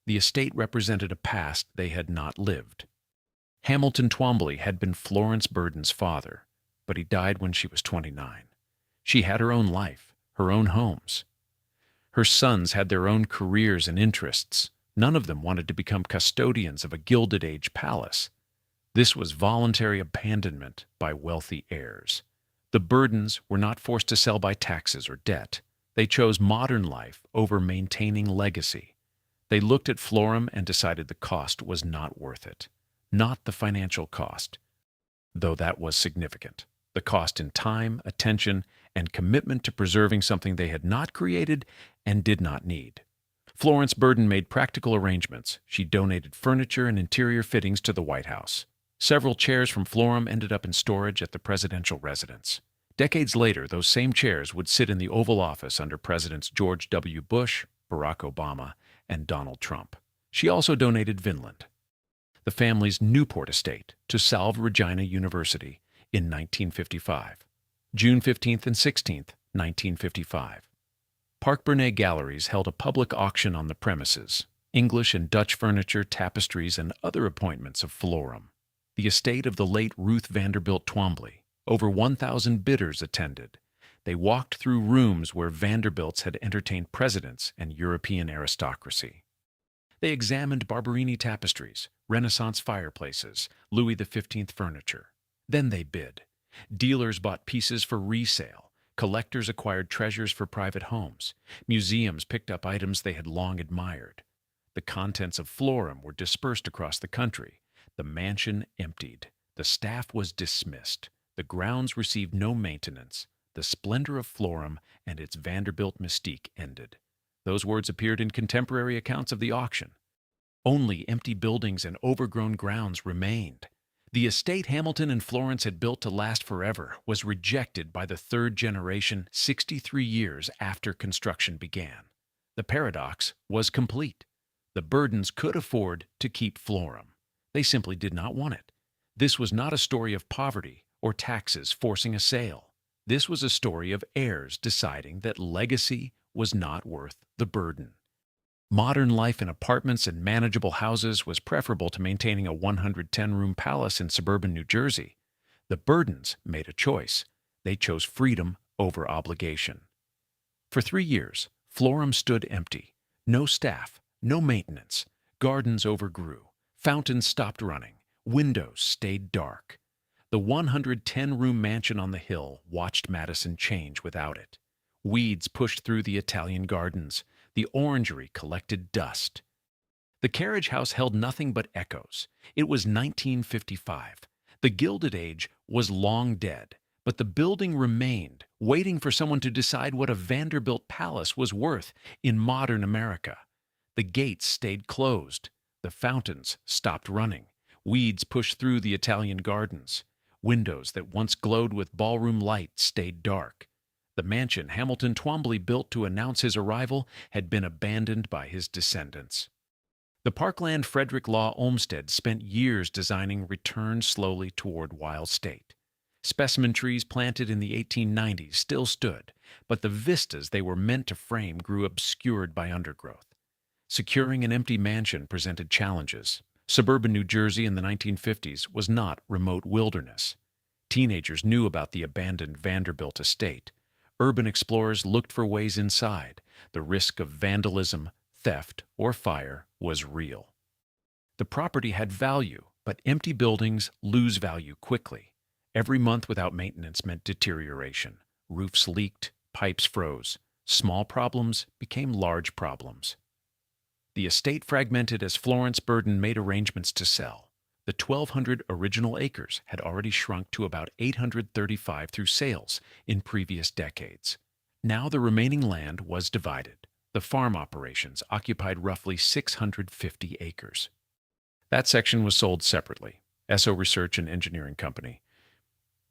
The estate represented a past they had not lived. Hamilton Twombly had been Florence Burden's father, but he died when she was 29. She had her own life, her own homes. Her sons had their own careers and interests. None of them wanted to become custodians of a Gilded Age palace. This was voluntary abandonment by wealthy heirs. The Burdens were not forced to sell by taxes or debt. They chose modern life over maintaining legacy. They looked at Florham and decided the cost was not worth it. Not the financial cost, though that was significant. The cost in time, attention, and commitment to preserving something they had not created and did not need. Florence Burden made practical arrangements. She donated furniture and interior fittings to the White House. Several chairs from Florham ended up in storage at the presidential residence. Decades later, those same chairs would sit in the Oval Office under Presidents George W. Bush, Barack Obama, and Donald Trump. She also donated Vinland, the family's Newport estate, to Salve Regina University in 1955. June 15th and 16th, 1955. Parke-Bernet Galleries held a public auction on the premises, English and Dutch furniture, tapestries, and other appointments of Florham. The estate of the late Ruth Vanderbilt Twombly. Over 1,000 bidders attended. They walked through rooms where Vanderbilts had entertained presidents and European aristocracy. They examined Barberini tapestries, Renaissance fireplaces, Louis XV furniture. Then they bid. Dealers bought pieces for resale. Collectors acquired treasures for private homes. Museums picked up items they had long admired. The contents of Florham were dispersed across the country. The mansion emptied. The staff was dismissed. The grounds received no maintenance. The splendor of Florham and its Vanderbilt mystique ended. Those words appeared in contemporary accounts of the auction. Only empty buildings and overgrown grounds remained. The estate Hamilton and Florence had built to last forever was rejected by the third generation 63 years after construction began. The paradox was complete. The Burdens could afford to keep Florham. They simply did not want it. This was not a story of poverty or taxes forcing a sale. This was a story of heirs deciding that legacy was not worth the burden. Modern life in apartments and manageable houses was preferable to maintaining a 110-room palace in suburban New Jersey. The Burdens made a choice. They chose freedom over obligation. For 3 years, Florham stood empty. No staff, no maintenance. Gardens overgrew. Fountains stopped running. Windows stayed dark. The 110-room mansion on the hill watched Madison change without it. Weeds pushed through the Italian gardens. The orangery collected dust. The carriage house held nothing but echoes. It was 1955. The Gilded Age was long dead, but the building remained, waiting for someone to decide what a Vanderbilt palace was worth in modern America. The gates stayed closed. The fountains stopped running. Weeds pushed through the Italian gardens. Windows that once glowed with ballroom light stayed dark. The mansion Hamilton Twombly built to announce his arrival had been abandoned by his descendants. The parkland Frederick Law Olmsted spent years designing returned slowly toward wild state. Specimen trees planted in the 1890s still stood, but the vistas they were meant to frame grew obscured by undergrowth. Securing an empty mansion presented challenges. Suburban New Jersey in the 1950s was not remote wilderness. Teenagers knew about the abandoned Vanderbilt estate. Urban explorers looked for ways inside. The risk of vandalism, theft, or fire was real. The property had value, but empty buildings lose value quickly. Every month without maintenance meant deterioration. Roofs leaked, pipes froze. Small problems became large problems. The estate fragmented as Florence Burden made arrangements to sell. The 1,200 original acres had already shrunk to about 835 through sales in previous decades. Now the remaining land was divided. The farm operations occupied roughly 650 acres. That section was sold separately. Esso Research and Engineering Company,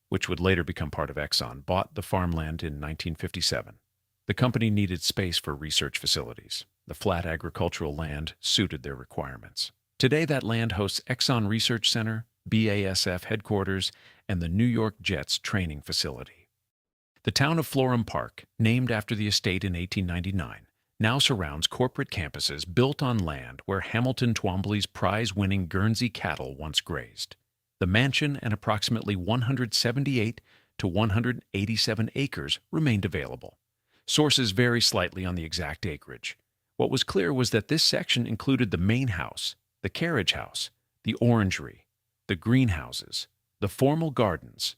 which would later become part of Exxon, bought the farmland in 1957. The company needed space for research facilities. The flat agricultural land suited their requirements. Today, that land hosts Exxon Research Center, BASF headquarters, and the New York Jets training facility. The town of Florham Park, named after the estate in 1899, now surrounds corporate campuses built on land where Hamilton Twombly's prize-winning Guernsey cattle once grazed. The mansion and approximately 178 to 187 acres remained available. Sources vary slightly on the exact acreage. What was clear was that this section included the main house, the carriage house, the orangery, the greenhouses, the formal gardens,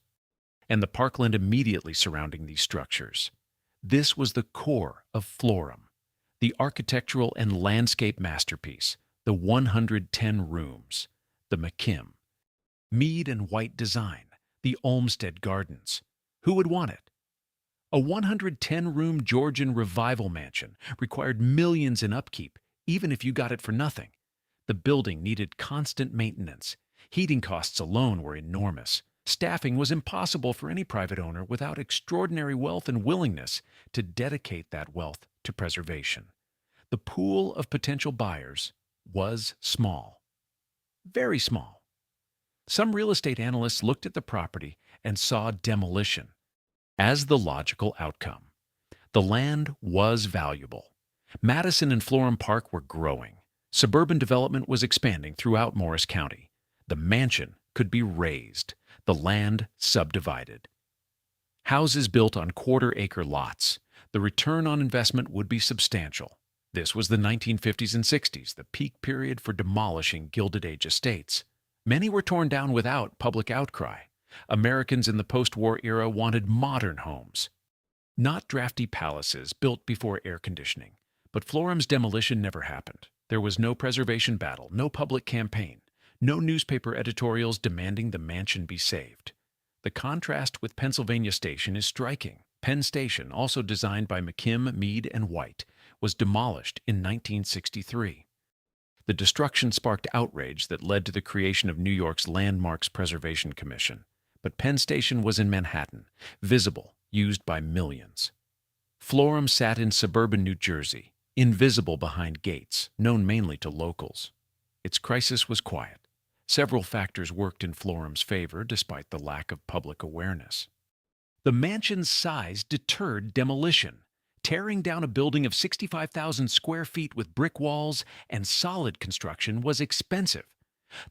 and the parkland immediately surrounding these structures. This was the core of Florham, the architectural and landscape masterpiece, the 110 rooms, the McKim Mead White design, the Olmsted Gardens. Who would want it? A 110-room Georgian revival mansion required millions in upkeep, even if you got it for nothing. The building needed constant maintenance. Heating costs alone were enormous. Staffing was impossible for any private owner without extraordinary wealth and willingness to dedicate that wealth to preservation. The pool of potential buyers was small, very small. Some real estate analysts looked at the property and saw demolition as the logical outcome. The land was valuable. Madison and Florham Park were growing. Suburban development was expanding throughout Morris County. The mansion could be razed, the land subdivided. Houses built on quarter-acre lots. The return on investment would be substantial. This was the 1950s and 60s, the peak period for demolishing Gilded Age estates. Many were torn down without public outcry. Americans in the post-war era wanted modern homes, not drafty palaces built before air conditioning. But Florham's demolition never happened. There was no preservation battle, no public campaign, no newspaper editorials demanding the mansion be saved. The contrast with Pennsylvania Station is striking. Penn Station, also designed by McKim, Mead, and White, was demolished in 1963. The destruction sparked outrage that led to the creation of New York's Landmarks Preservation Commission. But Penn Station was in Manhattan, visible, used by millions. Florham sat in suburban New Jersey, invisible behind gates, known mainly to locals. Its crisis was quiet. Several factors worked in Florham's favor despite the lack of public awareness. The mansion's size deterred demolition. Tearing down a building of 65,000 square feet with brick walls and solid construction was expensive.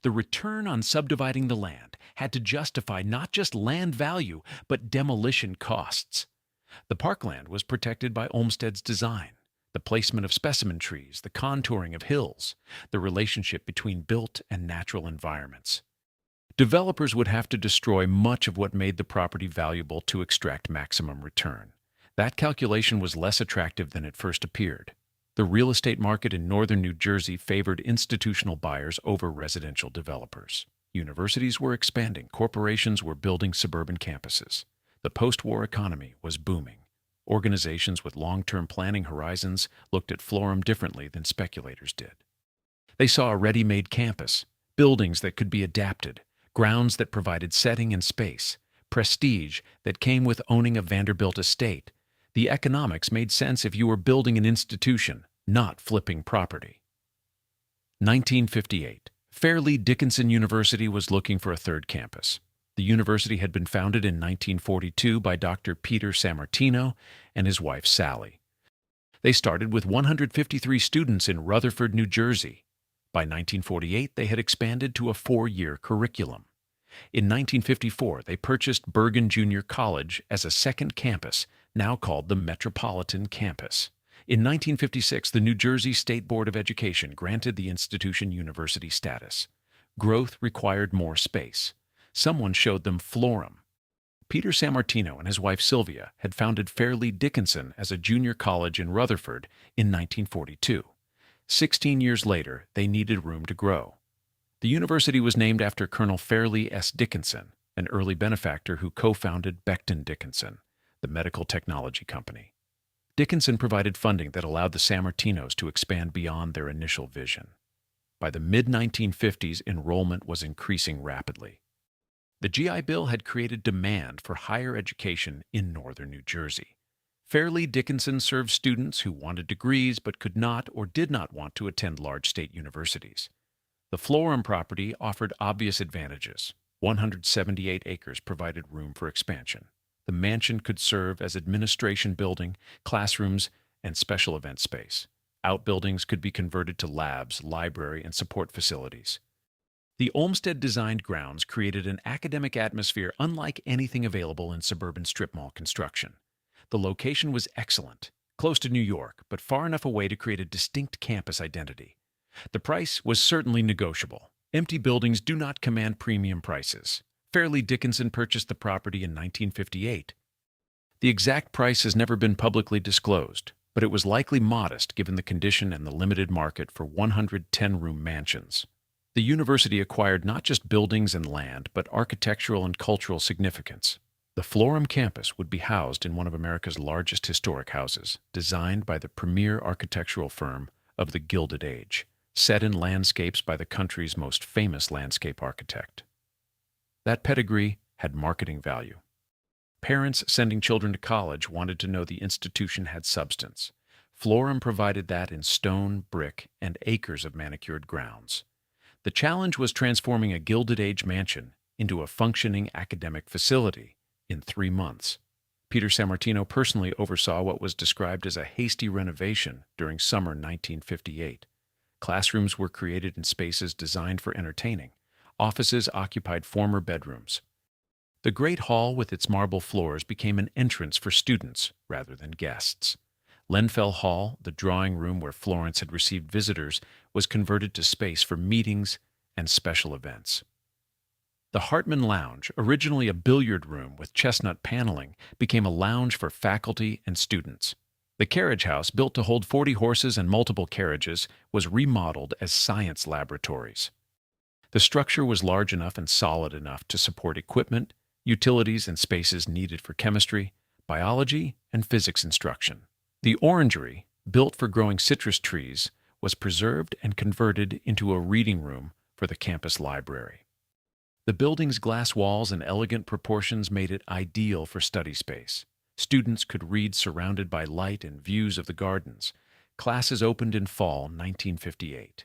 The return on subdividing the land had to justify not just land value, but demolition costs. The parkland was protected by Olmsted's design, the placement of specimen trees, the contouring of hills, the relationship between built and natural environments. Developers would have to destroy much of what made the property valuable to extract maximum return. That calculation was less attractive than it first appeared. The real estate market in northern New Jersey favored institutional buyers over residential developers. Universities were expanding, corporations were building suburban campuses. The post-war economy was booming. Organizations with long-term planning horizons looked at Florham differently than speculators did. They saw a ready-made campus, buildings that could be adapted, grounds that provided setting and space, prestige that came with owning a Vanderbilt estate. The economics made sense if you were building an institution, not flipping property. 1958. Fairleigh Dickinson University was looking for a third campus. The university had been founded in 1942 by Dr. Peter Sammartino and his wife Sally. They started with 153 students in Rutherford, New Jersey. By 1948, they had expanded to a 4-year curriculum. In 1954, they purchased Bergen Junior College as a second campus, now called the Metropolitan Campus. In 1956, the New Jersey State Board of Education granted the institution university status. Growth required more space. Someone showed them Florham. Peter Sammartino and his wife Sylvia had founded Fairleigh Dickinson as a junior college in Rutherford in 1942. 16 years later, they needed room to grow. The university was named after Colonel Fairleigh S. Dickinson, an early benefactor who co-founded Becton Dickinson, the medical technology company. Dickinson provided funding that allowed the Sammartinos to expand beyond their initial vision. By the mid-1950s, enrollment was increasing rapidly. The GI Bill had created demand for higher education in northern New Jersey. Fairleigh Dickinson served students who wanted degrees but could not or did not want to attend large state universities. The Florham property offered obvious advantages. 178 acres provided room for expansion. The mansion could serve as administration building, classrooms, and special event space. Outbuildings could be converted to labs, library, and support facilities. The Olmsted-designed grounds created an academic atmosphere unlike anything available in suburban strip mall construction. The location was excellent, close to New York, but far enough away to create a distinct campus identity. The price was certainly negotiable. Empty buildings do not command premium prices. Fairleigh Dickinson purchased the property in 1958. The exact price has never been publicly disclosed, but it was likely modest given the condition and the limited market for 110-room mansions. The university acquired not just buildings and land, but architectural and cultural significance. The Florham campus would be housed in one of America's largest historic houses, designed by the premier architectural firm of the Gilded Age, set in landscapes by the country's most famous landscape architect. That pedigree had marketing value. Parents sending children to college wanted to know the institution had substance. Florham provided that in stone, brick, and acres of manicured grounds. The challenge was transforming a Gilded Age mansion into a functioning academic facility in 3 months. Peter Sammartino personally oversaw what was described as a hasty renovation during summer 1958. Classrooms were created in spaces designed for entertaining. Offices occupied former bedrooms. The Great Hall with its marble floors became an entrance for students rather than guests. Lenfell Hall, the drawing room where Florence had received visitors, was converted to space for meetings and special events. The Hartman Lounge, originally a billiard room with chestnut paneling, became a lounge for faculty and students. The carriage house, built to hold 40 horses and multiple carriages, was remodeled as science laboratories. The structure was large enough and solid enough to support equipment, utilities, and spaces needed for chemistry, biology, and physics instruction. The orangery, built for growing citrus trees, was preserved and converted into a reading room for the campus library. The building's glass walls and elegant proportions made it ideal for study space. Students could read surrounded by light and views of the gardens. Classes opened in fall 1958.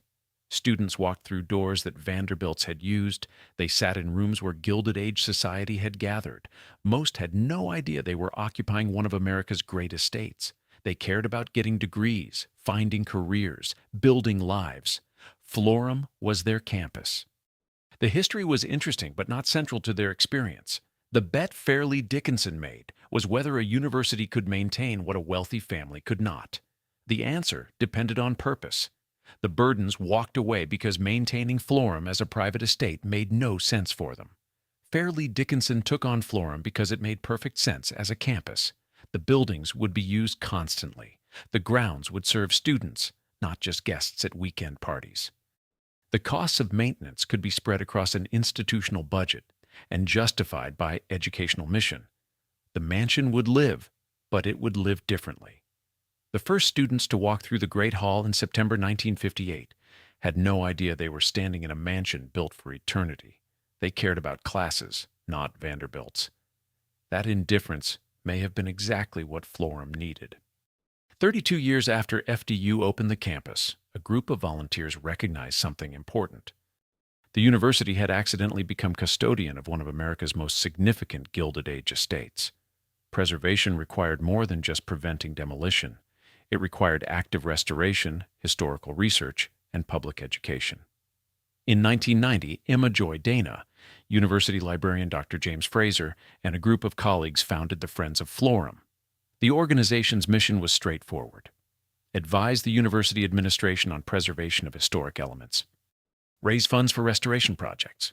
Students walked through doors that Vanderbilts had used. They sat in rooms where Gilded Age society had gathered. Most had no idea they were occupying one of America's great estates. They cared about getting degrees, finding careers, building lives. Florham was their campus. The history was interesting but not central to their experience. The bet Fairleigh Dickinson made was whether a university could maintain what a wealthy family could not. The answer depended on purpose. The Burdens walked away because maintaining Florham as a private estate made no sense for them. Fairleigh Dickinson took on Florham because it made perfect sense as a campus. The buildings would be used constantly. The grounds would serve students, not just guests at weekend parties. The costs of maintenance could be spread across an institutional budget and justified by educational mission. The mansion would live, but it would live differently. The first students to walk through the Great Hall in September 1958 had no idea they were standing in a mansion built for eternity. They cared about classes, not Vanderbilts. That indifference may have been exactly what Florham needed. 32 years after FDU opened the campus, a group of volunteers recognized something important. The university had accidentally become custodian of one of America's most significant Gilded Age estates. Preservation required more than just preventing demolition. It required active restoration, historical research, and public education. In 1990, Emma Joy Dana, University librarian Dr. James Fraser, and a group of colleagues founded the Friends of Florham. The organization's mission was straightforward: advise the university administration on preservation of historic elements, raise funds for restoration projects,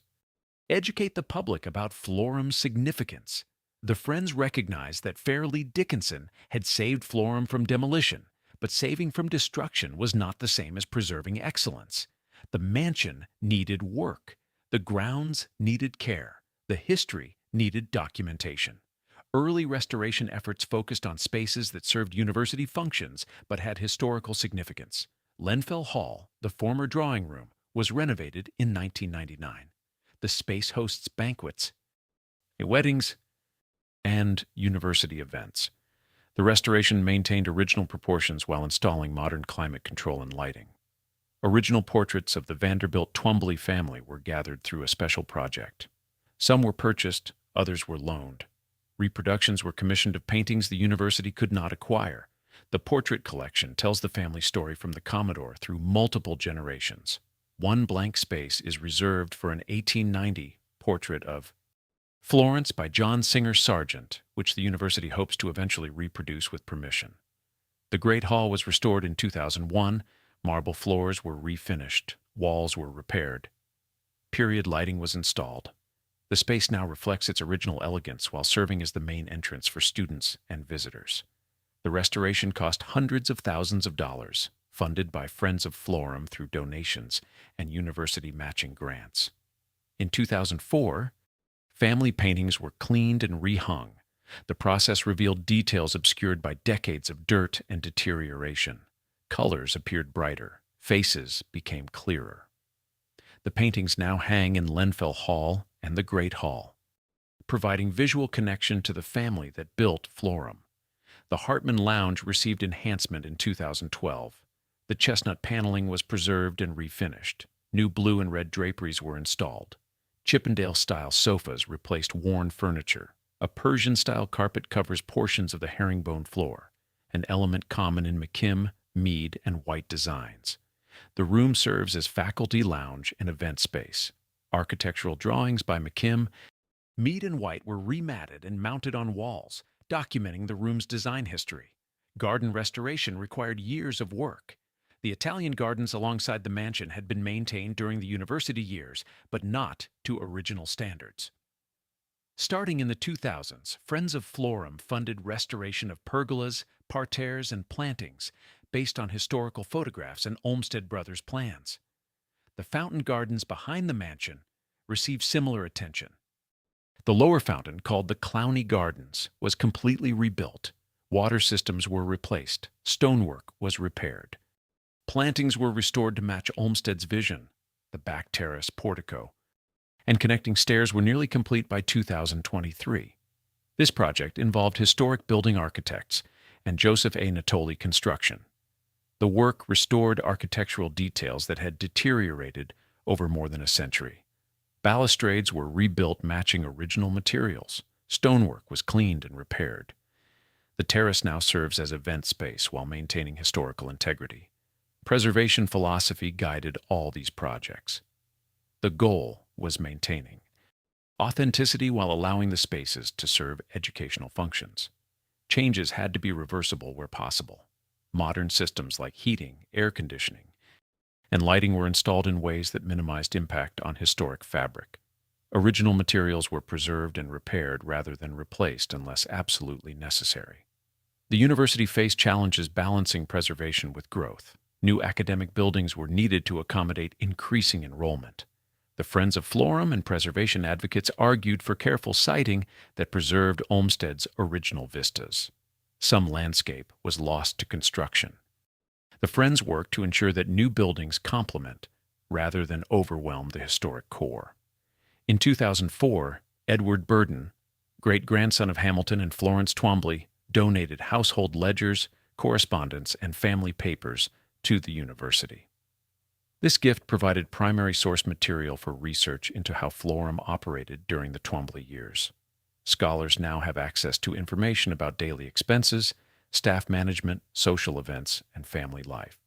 educate the public about Florham's significance. The Friends recognized that Fairleigh Dickinson had saved Florham from demolition, but saving from destruction was not the same as preserving excellence. The mansion needed work. The grounds needed care. The history needed documentation. Early restoration efforts focused on spaces that served university functions but had historical significance. Lenfell Hall, the former drawing room, was renovated in 1999. The space hosts banquets, weddings, and university events. The restoration maintained original proportions while installing modern climate control and lighting. Original portraits of the Vanderbilt Twombly family were gathered through a special project. Some were purchased, others were loaned. Reproductions were commissioned of paintings the university could not acquire. The portrait collection tells the family story from the Commodore through multiple generations. One blank space is reserved for an 1890 portrait of Florence by John Singer Sargent, which the university hopes to eventually reproduce with permission. The Great Hall was restored in 2001. Marble floors were refinished. Walls were repaired. Period lighting was installed. The space now reflects its original elegance while serving as the main entrance for students and visitors. The restoration cost hundreds of thousands of dollars, funded by Friends of Florham through donations and university matching grants. In 2004, family paintings were cleaned and rehung. The process revealed details obscured by decades of dirt and deterioration. Colors appeared brighter. Faces became clearer. The paintings now hang in Lenfell Hall and the Great Hall, providing visual connection to the family that built Florham. The Hartman Lounge received enhancement in 2012. The chestnut paneling was preserved and refinished. New blue and red draperies were installed. Chippendale-style sofas replaced worn furniture. A Persian-style carpet covers portions of the herringbone floor, an element common in McKim, Mead, and White designs. The room serves as faculty lounge and event space. Architectural drawings by McKim, Mead, and White were rematted and mounted on walls, documenting the room's design history. Garden restoration required years of work. The Italian gardens alongside the mansion had been maintained during the university years, but not to original standards. Starting in the 2000s, Friends of Florham funded restoration of pergolas, parterres, and plantings based on historical photographs and Olmsted Brothers plans. The fountain gardens behind the mansion received similar attention. The lower fountain, called the Clowney Gardens, was completely rebuilt. Water systems were replaced. Stonework was repaired. Plantings were restored to match Olmsted's vision. The back terrace, portico, and connecting stairs were nearly complete by 2023. This project involved historic building architects and Joseph A. Natoli Construction. The work restored architectural details that had deteriorated over more than a century. Balustrades were rebuilt matching original materials. Stonework was cleaned and repaired. The terrace now serves as event space while maintaining historical integrity. Preservation philosophy guided all these projects. The goal was maintaining authenticity while allowing the spaces to serve educational functions. Changes had to be reversible where possible. Modern systems like heating, air conditioning, and lighting were installed in ways that minimized impact on historic fabric. Original materials were preserved and repaired rather than replaced unless absolutely necessary. The university faced challenges balancing preservation with growth. New academic buildings were needed to accommodate increasing enrollment. The Friends of Florham and preservation advocates argued for careful siting that preserved Olmsted's original vistas. Some landscape was lost to construction. The Friends worked to ensure that new buildings complement rather than overwhelm the historic core. In 2004, Edward Burden, great-grandson of Hamilton and Florence Twombly, donated household ledgers, correspondence, and family papers to the university. This gift provided primary source material for research into how Florham operated during the Twombly years. Scholars now have access to information about daily expenses, staff management, social events, and family life.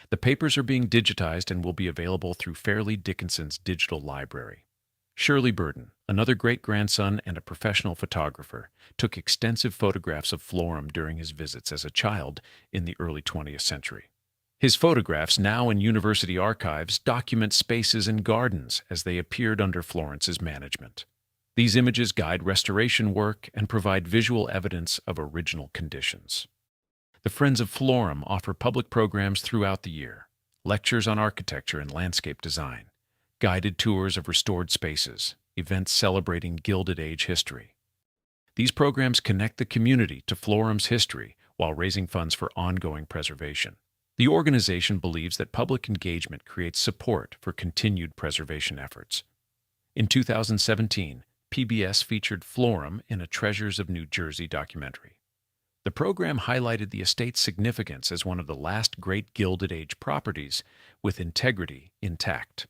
The papers are being digitized and will be available through Fairleigh Dickinson's digital library. Shirley Burden, another great-grandson and a professional photographer, took extensive photographs of Florham during his visits as a child in the early 20th century. His photographs, now in university archives, document spaces and gardens as they appeared under Florence's management. These images guide restoration work and provide visual evidence of original conditions. The Friends of Florham offer public programs throughout the year, lectures on architecture and landscape design, guided tours of restored spaces, events celebrating Gilded Age history. These programs connect the community to Florham's history while raising funds for ongoing preservation. The organization believes that public engagement creates support for continued preservation efforts. In 2017, PBS featured Florham in a Treasures of New Jersey documentary. The program highlighted the estate's significance as one of the last great Gilded Age properties with integrity intact.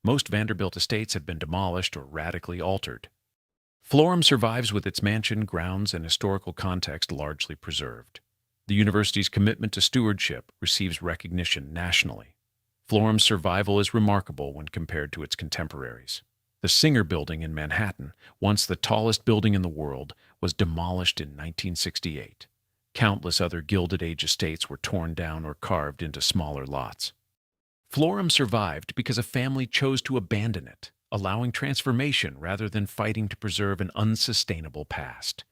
Most Vanderbilt estates have been demolished or radically altered. Florham survives with its mansion, grounds, and historical context largely preserved. The university's commitment to stewardship receives recognition nationally. Florham's survival is remarkable when compared to its contemporaries. The Singer Building in Manhattan, once the tallest building in the world, was demolished in 1968. Countless other Gilded Age estates were torn down or carved into smaller lots. Florham survived because a family chose to abandon it, allowing transformation rather than fighting to preserve an unsustainable past.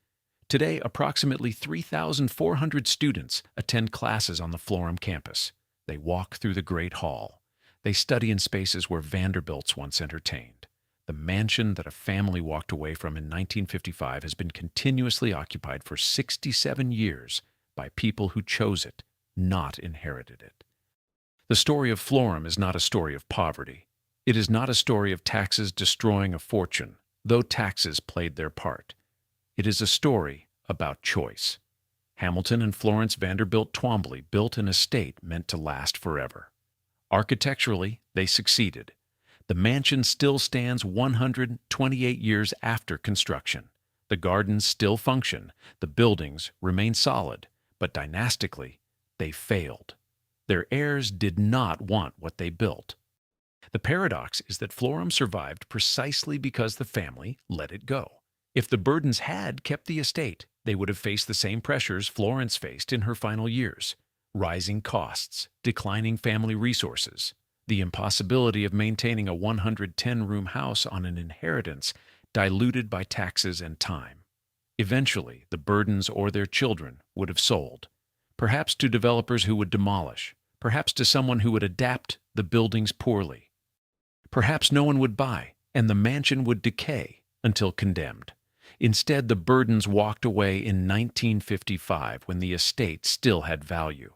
Today, approximately 3,400 students attend classes on the Florham campus. They walk through the Great Hall. They study in spaces where Vanderbilts once entertained. The mansion that a family walked away from in 1955 has been continuously occupied for 67 years by people who chose it, not inherited it. The story of Florham is not a story of poverty. It is not a story of taxes destroying a fortune, though taxes played their part. It is a story about choice. Hamilton and Florence Vanderbilt Twombly built an estate meant to last forever. Architecturally, they succeeded. The mansion still stands 128 years after construction. The gardens still function. The buildings remain solid, but dynastically, they failed. Their heirs did not want what they built. The paradox is that Florham survived precisely because the family let it go. If the Burdens had kept the estate, they would have faced the same pressures Florence faced in her final years: rising costs, declining family resources, the impossibility of maintaining a 110-room house on an inheritance diluted by taxes and time. Eventually, the Burdens or their children would have sold, perhaps to developers who would demolish, perhaps to someone who would adapt the buildings poorly. Perhaps no one would buy, and the mansion would decay until condemned. Instead, the Burdens walked away in 1955 when the estate still had value.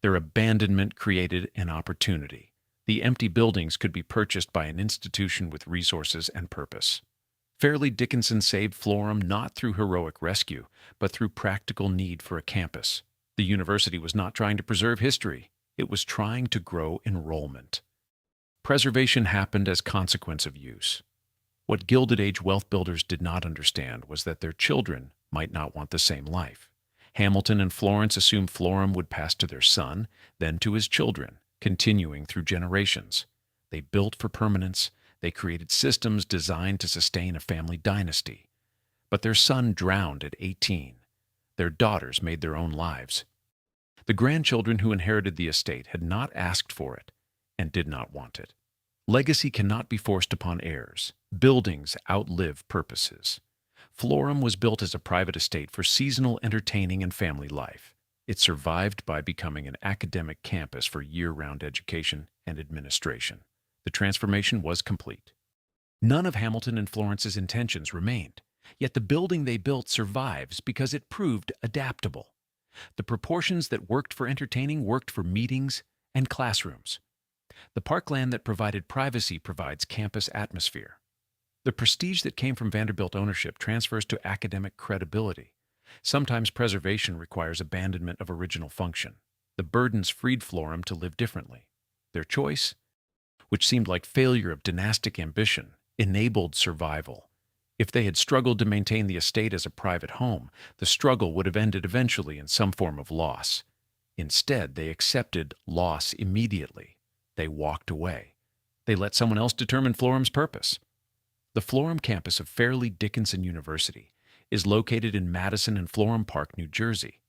Their abandonment created an opportunity. The empty buildings could be purchased by an institution with resources and purpose. Fairleigh Dickinson saved Florham not through heroic rescue, but through practical need for a campus. The university was not trying to preserve history. It was trying to grow enrollment. Preservation happened as consequence of use. What Gilded Age wealth builders did not understand was that their children might not want the same life. Hamilton and Florence assumed Florham would pass to their son, then to his children, continuing through generations. They built for permanence. They created systems designed to sustain a family dynasty. But their son drowned at 18. Their daughters made their own lives. The grandchildren who inherited the estate had not asked for it and did not want it. Legacy cannot be forced upon heirs. Buildings outlive purposes. Florham was built as a private estate for seasonal entertaining and family life. It survived by becoming an academic campus for year-round education and administration. The transformation was complete. None of Hamilton and Florence's intentions remained, yet the building they built survives because it proved adaptable. The proportions that worked for entertaining worked for meetings and classrooms. The parkland that provided privacy provides campus atmosphere. The prestige that came from Vanderbilt ownership transfers to academic credibility. Sometimes preservation requires abandonment of original function. The Burdens freed Florham to live differently. Their choice, which seemed like failure of dynastic ambition, enabled survival. If they had struggled to maintain the estate as a private home, the struggle would have ended eventually in some form of loss. Instead, they accepted loss immediately. They walked away. They let someone else determine Florham's purpose. The Florham campus of Fairleigh Dickinson University is located in Madison and Florham Park, New Jersey.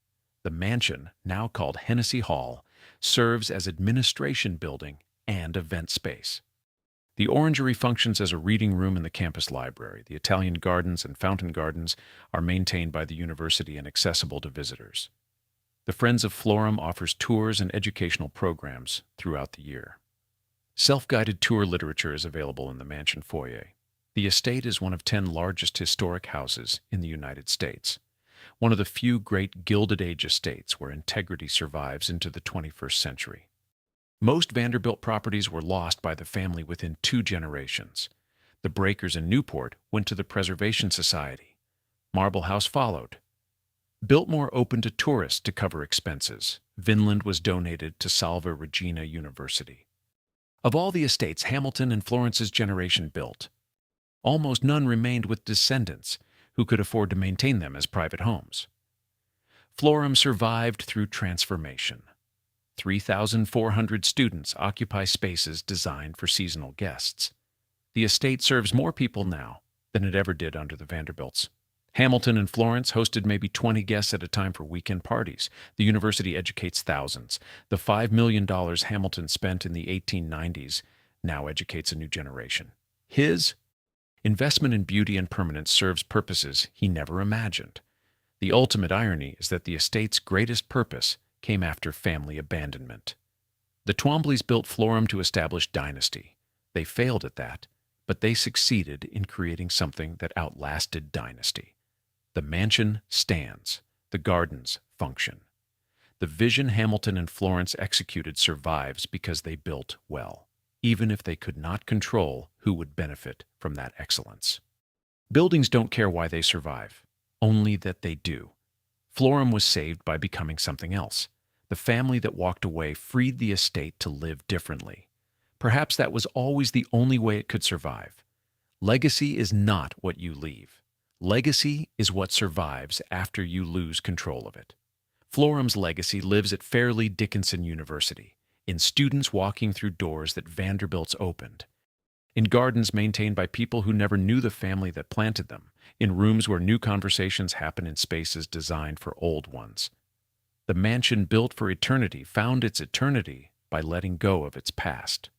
The mansion, now called Hennessy Hall, serves as administration building and event space. The orangery functions as a reading room in the campus library. The Italian gardens and fountain gardens are maintained by the university and accessible to visitors. The Friends of Florham offers tours and educational programs throughout the year. Self-guided tour literature is available in the mansion foyer. The estate is one of 10 largest historic houses in the United States, one of the few great Gilded Age estates where integrity survives into the 21st century. Most Vanderbilt properties were lost by the family within 2 generations. The Breakers in Newport went to the Preservation Society. Marble House followed. Biltmore opened to tourists to cover expenses. Vinland was donated to Salve Regina University. Of all the estates Hamilton and Florence's generation built, almost none remained with descendants who could afford to maintain them as private homes. Florham survived through transformation. 3,400 students occupy spaces designed for seasonal guests. The estate serves more people now than it ever did under the Vanderbilts. Hamilton and Florence hosted maybe 20 guests at a time for weekend parties. The university educates thousands. The $5 million Hamilton spent in the 1890s now educates a new generation. His investment in beauty and permanence serves purposes he never imagined. The ultimate irony is that the estate's greatest purpose came after family abandonment. The Twomblys built Florham to establish dynasty. They failed at that, but they succeeded in creating something that outlasted dynasty. The mansion stands. The gardens function. The vision Hamilton and Florence executed survives because they built well, even if they could not control who would benefit from that excellence. Buildings don't care why they survive, only that they do. Florham was saved by becoming something else. The family that walked away freed the estate to live differently. Perhaps that was always the only way it could survive. Legacy is not what you leave. Legacy is what survives after you lose control of it. Florham's legacy lives at Fairleigh Dickinson University, in students walking through doors that Vanderbilt's opened, in gardens maintained by people who never knew the family that planted them, in rooms where new conversations happen in spaces designed for old ones. The mansion built for eternity found its eternity by letting go of its past.